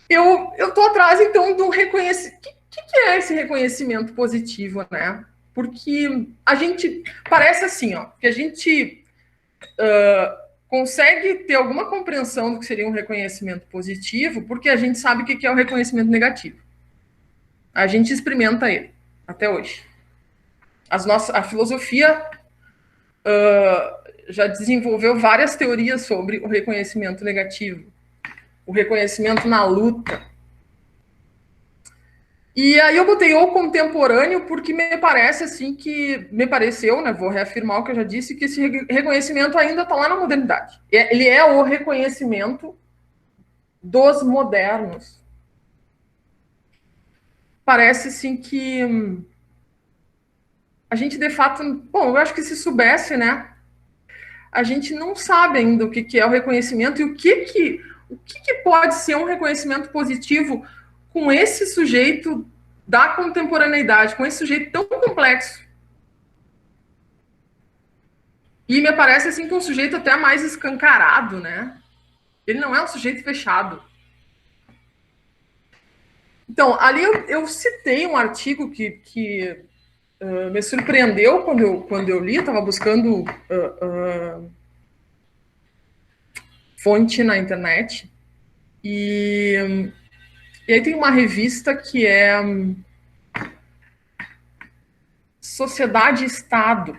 Speaker 2: Eu estou atrás, então, de um reconhecimento. O que é esse reconhecimento positivo, né? Porque a gente parece assim, ó, que a gente consegue ter alguma compreensão do que seria um reconhecimento positivo, porque a gente sabe o que é o reconhecimento negativo. A gente experimenta ele até hoje. A filosofia já desenvolveu várias teorias sobre o reconhecimento negativo, o reconhecimento na luta. E aí eu botei o contemporâneo porque me parece assim que, me pareceu, né, vou reafirmar o que eu já disse, que esse reconhecimento ainda está lá na modernidade. Ele é o reconhecimento dos modernos. Parece assim que a gente de fato, bom, eu acho que se soubesse, né, a gente não sabe ainda o que é o reconhecimento e o que pode ser um reconhecimento positivo com esse sujeito da contemporaneidade, com esse sujeito tão complexo. E me parece assim que um sujeito até mais escancarado, né? Ele não é um sujeito fechado. Então, ali eu citei um artigo que me surpreendeu quando eu li, estava buscando fonte na internet, e aí tem uma revista que é Sociedade e Estado.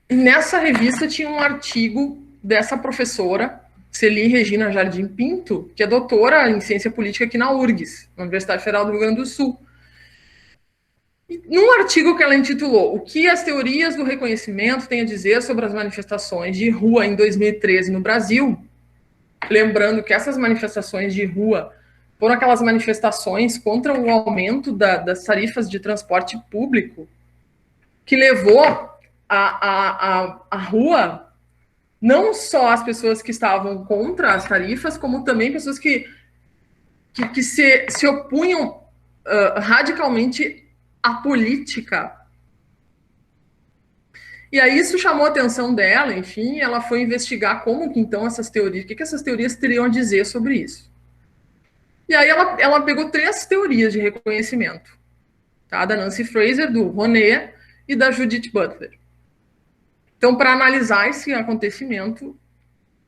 Speaker 2: E nessa revista tinha um artigo dessa professora Celi Regina Jardim Pinto, que é doutora em ciência política aqui na URGS, na Universidade Federal do Rio Grande do Sul. E num artigo que ela intitulou O que as teorias do reconhecimento têm a dizer sobre as manifestações de rua em 2013 no Brasil, lembrando que essas manifestações de rua foram aquelas manifestações contra o aumento das tarifas de transporte público, que levou a rua não só as pessoas que estavam contra as tarifas, como também pessoas que se opunham radicalmente à política. E aí isso chamou a atenção dela, enfim, ela foi investigar como que então essas teorias, o que essas teorias teriam a dizer sobre isso. E aí ela pegou 3 teorias de reconhecimento, tá? Da Nancy Fraser, do Roné e da Judith Butler. Então, para analisar esse acontecimento,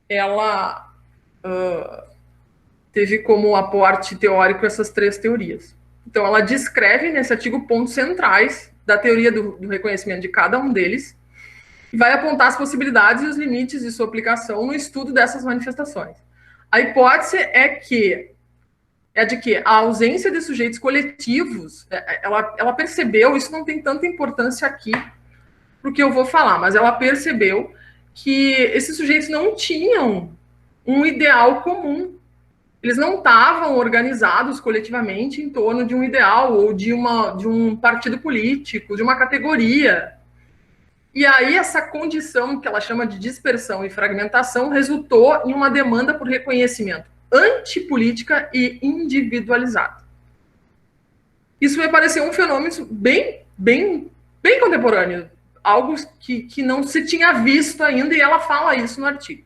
Speaker 2: ela teve como aporte teórico essas 3 teorias. Então, ela descreve nesse artigo pontos centrais da teoria do reconhecimento de cada um deles e vai apontar as possibilidades e os limites de sua aplicação no estudo dessas manifestações. A hipótese é de que a ausência de sujeitos coletivos, ela percebeu, isso não tem tanta importância aqui para o que eu vou falar, mas ela percebeu que esses sujeitos não tinham um ideal comum. Eles não estavam organizados coletivamente em torno de um ideal ou de um partido político, de uma categoria. E aí essa condição que ela chama de dispersão e fragmentação resultou em uma demanda por reconhecimento antipolítica e individualizada. Isso me pareceu um fenômeno bem contemporâneo, algo que não se tinha visto ainda, e ela fala isso no artigo.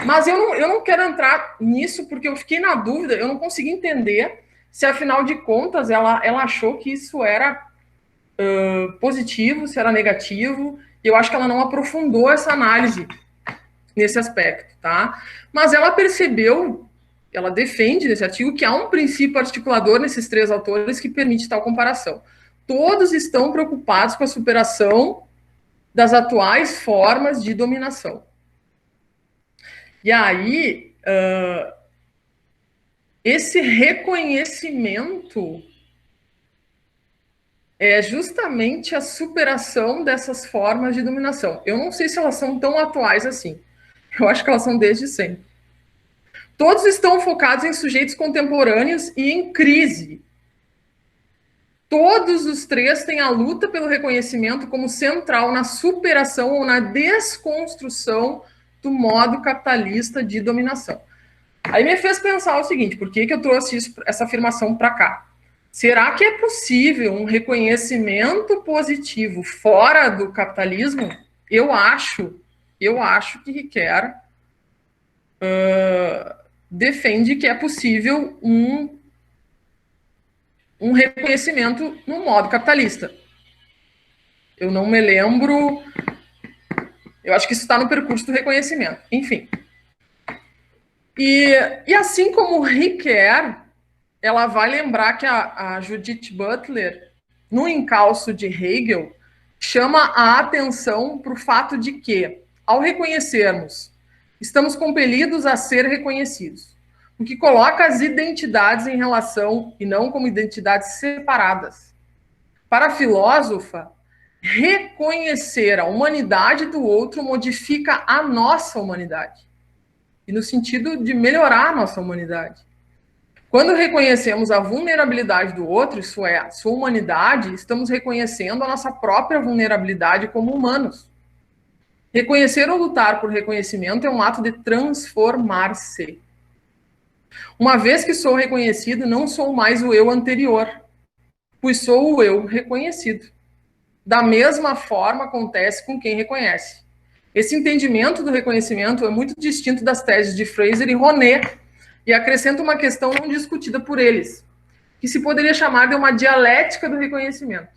Speaker 2: Mas eu não quero entrar nisso, porque eu fiquei na dúvida, eu não consegui entender se, afinal de contas, ela achou que isso era positivo, se era negativo, e eu acho que ela não aprofundou essa análise nesse aspecto, tá? Mas ela percebeu, ela defende nesse artigo, que há um princípio articulador nesses 3 autores que permite tal comparação. Todos estão preocupados com a superação das atuais formas de dominação. E aí, esse reconhecimento é justamente a superação dessas formas de dominação. Eu não sei se elas são tão atuais assim. Eu acho que elas são desde sempre. Todos estão focados em sujeitos contemporâneos e em crise. Todos os 3 têm a luta pelo reconhecimento como central na superação ou na desconstrução do modo capitalista de dominação. Aí me fez pensar o seguinte, por que eu trouxe essa afirmação para cá? Será que é possível um reconhecimento positivo fora do capitalismo? Eu acho que Ricoeur defende que é possível um reconhecimento no modo capitalista. Eu não me lembro. Eu acho que isso está no percurso do reconhecimento. Enfim. E assim como Ricoeur, ela vai lembrar que a Judith Butler, no encalço de Hegel, chama a atenção para o fato de que, ao reconhecermos, estamos compelidos a ser reconhecidos, o que coloca as identidades em relação e não como identidades separadas. Para a filósofa, reconhecer a humanidade do outro modifica a nossa humanidade, e no sentido de melhorar a nossa humanidade. Quando reconhecemos a vulnerabilidade do outro, isso é, a sua humanidade, estamos reconhecendo a nossa própria vulnerabilidade como humanos. Reconhecer ou lutar por reconhecimento é um ato de transformar-se. Uma vez que sou reconhecido, não sou mais o eu anterior, pois sou o eu reconhecido. Da mesma forma acontece com quem reconhece. Esse entendimento do reconhecimento é muito distinto das teses de Fraser e Roné, e acrescenta uma questão não discutida por eles, que se poderia chamar de uma dialética do reconhecimento.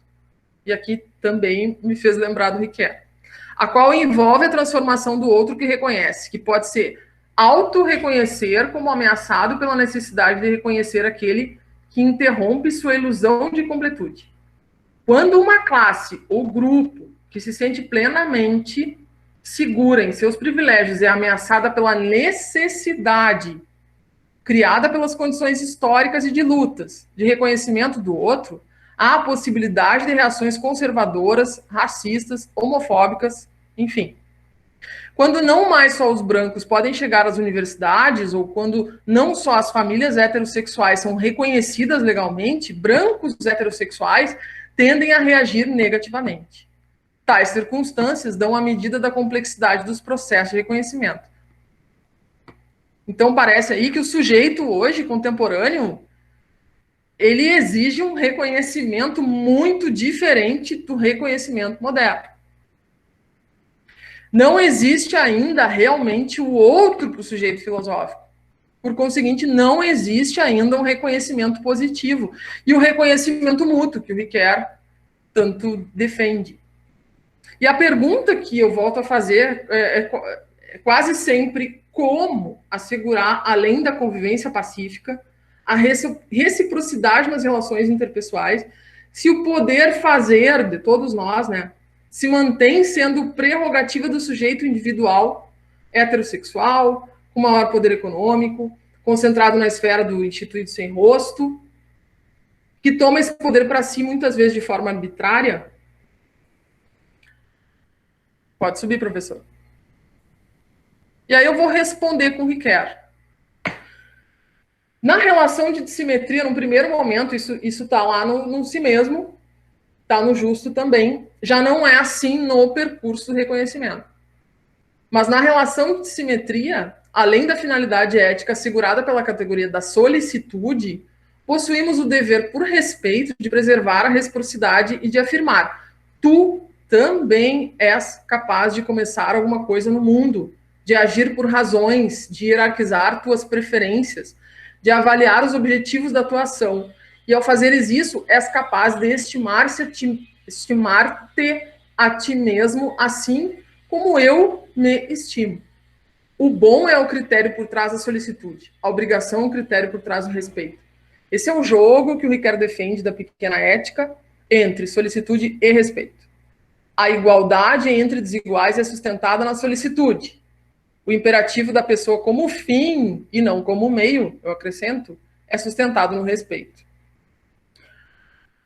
Speaker 2: E aqui também me fez lembrar do Ricoeur, a qual envolve a transformação do outro que reconhece, que pode ser auto-reconhecer como ameaçado pela necessidade de reconhecer aquele que interrompe sua ilusão de completude. Quando uma classe ou grupo que se sente plenamente segura em seus privilégios é ameaçada pela necessidade criada pelas condições históricas e de lutas, de reconhecimento do outro, há a possibilidade de reações conservadoras, racistas, homofóbicas, enfim. Quando não mais só os brancos podem chegar às universidades, ou quando não só as famílias heterossexuais são reconhecidas legalmente, brancos heterossexuais tendem a reagir negativamente. Tais circunstâncias dão a medida da complexidade dos processos de reconhecimento. Então, parece aí que o sujeito hoje, contemporâneo, ele exige um reconhecimento muito diferente do reconhecimento moderno. Não existe ainda realmente o outro para o sujeito filosófico. Por conseguinte, não existe ainda um reconhecimento positivo. E o reconhecimento mútuo, que o Ricoeur tanto defende. E a pergunta que eu volto a fazer é quase sempre como assegurar, além da convivência pacífica, a reciprocidade nas relações interpessoais, se o poder fazer de todos nós, né, se mantém sendo prerrogativa do sujeito individual, heterossexual, com maior poder econômico, concentrado na esfera do instituído sem rosto, que toma esse poder para si muitas vezes de forma arbitrária. Pode subir, professor. E aí eu vou responder com o Ricoeur. Na relação de dissimetria, no primeiro momento, isso está lá no si mesmo, está no justo também, já não é assim no percurso do reconhecimento. Mas na relação de dissimetria, além da finalidade ética assegurada pela categoria da solicitude, possuímos o dever por respeito de preservar a reciprocidade e de afirmar: tu também és capaz de começar alguma coisa no mundo, de agir por razões, de hierarquizar tuas preferências, de avaliar os objetivos da tua ação. E ao fazeres isso, és capaz de estimar-te a ti mesmo, assim como eu me estimo. O bom é o critério por trás da solicitude. A obrigação é o critério por trás do respeito. Esse é o jogo que o Ricoeur defende da pequena ética entre solicitude e respeito. A igualdade entre desiguais é sustentada na solicitude. O imperativo da pessoa como fim e não como meio, eu acrescento, é sustentado no respeito.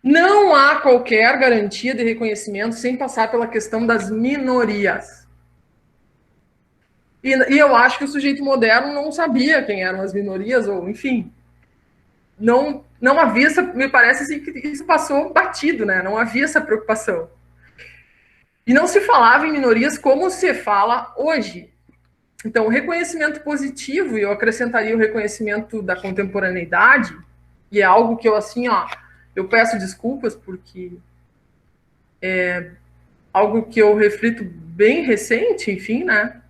Speaker 2: Não há qualquer garantia de reconhecimento sem passar pela questão das minorias. E eu acho que o sujeito moderno não sabia quem eram as minorias, ou enfim, não havia essa, me parece assim, que isso passou batido, né? Não havia essa preocupação. E não se falava em minorias como se fala hoje. Então, o reconhecimento positivo, e eu acrescentaria o reconhecimento da contemporaneidade, e é algo que eu, assim, eu peço desculpas, porque é algo que eu reflito bem recente, enfim, né?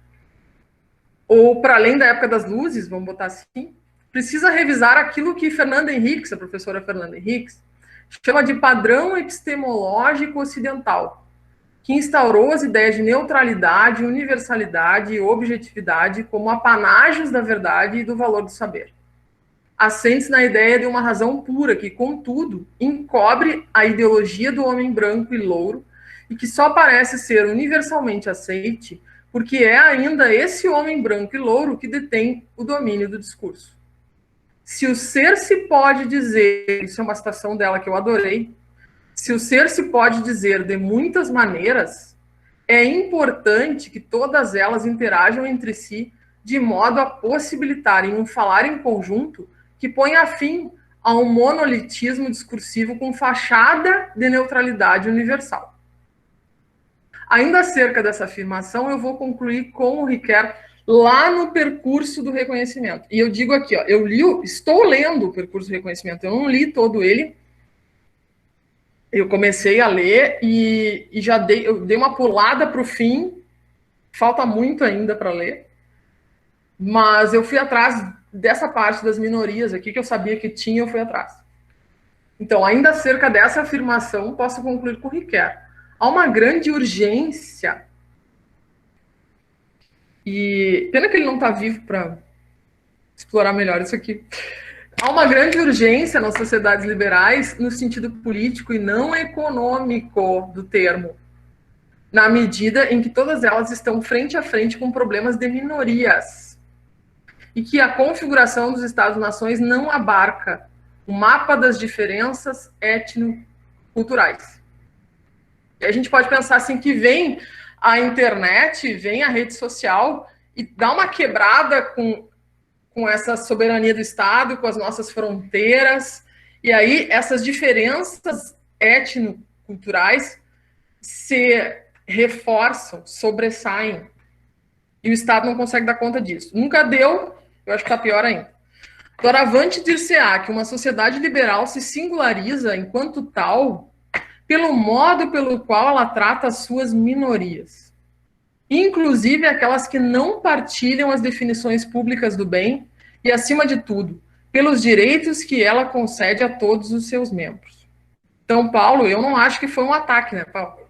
Speaker 2: Ou para além da época das luzes, vamos botar assim, precisa revisar aquilo que Fernanda Henriques, a professora Fernanda Henriques, chama de padrão epistemológico ocidental, que instaurou as ideias de neutralidade, universalidade e objetividade como apanágios da verdade e do valor do saber. Assente-se na ideia de uma razão pura que, contudo, encobre a ideologia do homem branco e louro e que só parece ser universalmente aceite porque é ainda esse homem branco e louro que detém o domínio do discurso. Se o ser se pode dizer, isso é uma citação dela que eu adorei, se o ser se pode dizer de muitas maneiras, é importante que todas elas interajam entre si de modo a possibilitarem um falar em conjunto que ponha fim a um monolitismo discursivo com fachada de neutralidade universal. Ainda acerca dessa afirmação, eu vou concluir com o Ricoeur lá no percurso do reconhecimento. E eu digo aqui, estou lendo o percurso do reconhecimento, eu não li todo ele. Eu comecei a ler e eu dei uma pulada para o fim, falta muito ainda para ler, mas eu fui atrás dessa parte das minorias aqui, que eu sabia que tinha, eu fui atrás. Então, ainda acerca dessa afirmação, posso concluir com o Ricoeur. Há uma grande urgência, e pena que ele não está vivo para explorar melhor isso aqui. Há uma grande urgência nas sociedades liberais no sentido político e não econômico do termo, na medida em que todas elas estão frente a frente com problemas de minorias, e que a configuração dos Estados-nações não abarca o mapa das diferenças étnico-culturais. E a gente pode pensar assim que vem a internet, vem a rede social e dá uma quebrada com essa soberania do Estado, com as nossas fronteiras, e aí essas diferenças étnico-culturais se reforçam, sobressaem, e o Estado não consegue dar conta disso. Nunca deu, eu acho que está pior ainda. Doravante dir-se-á que uma sociedade liberal se singulariza enquanto tal pelo modo pelo qual ela trata as suas minorias, inclusive aquelas que não partilham as definições públicas do bem e, acima de tudo, pelos direitos que ela concede a todos os seus membros. Então, Paulo, eu não acho que foi um ataque, né, Paulo?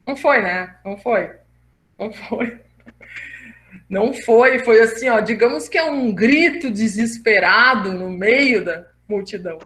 Speaker 2: Não foi, né? Não foi. Não foi. Não foi. Foi assim, ó, digamos que é um grito desesperado no meio da multidão.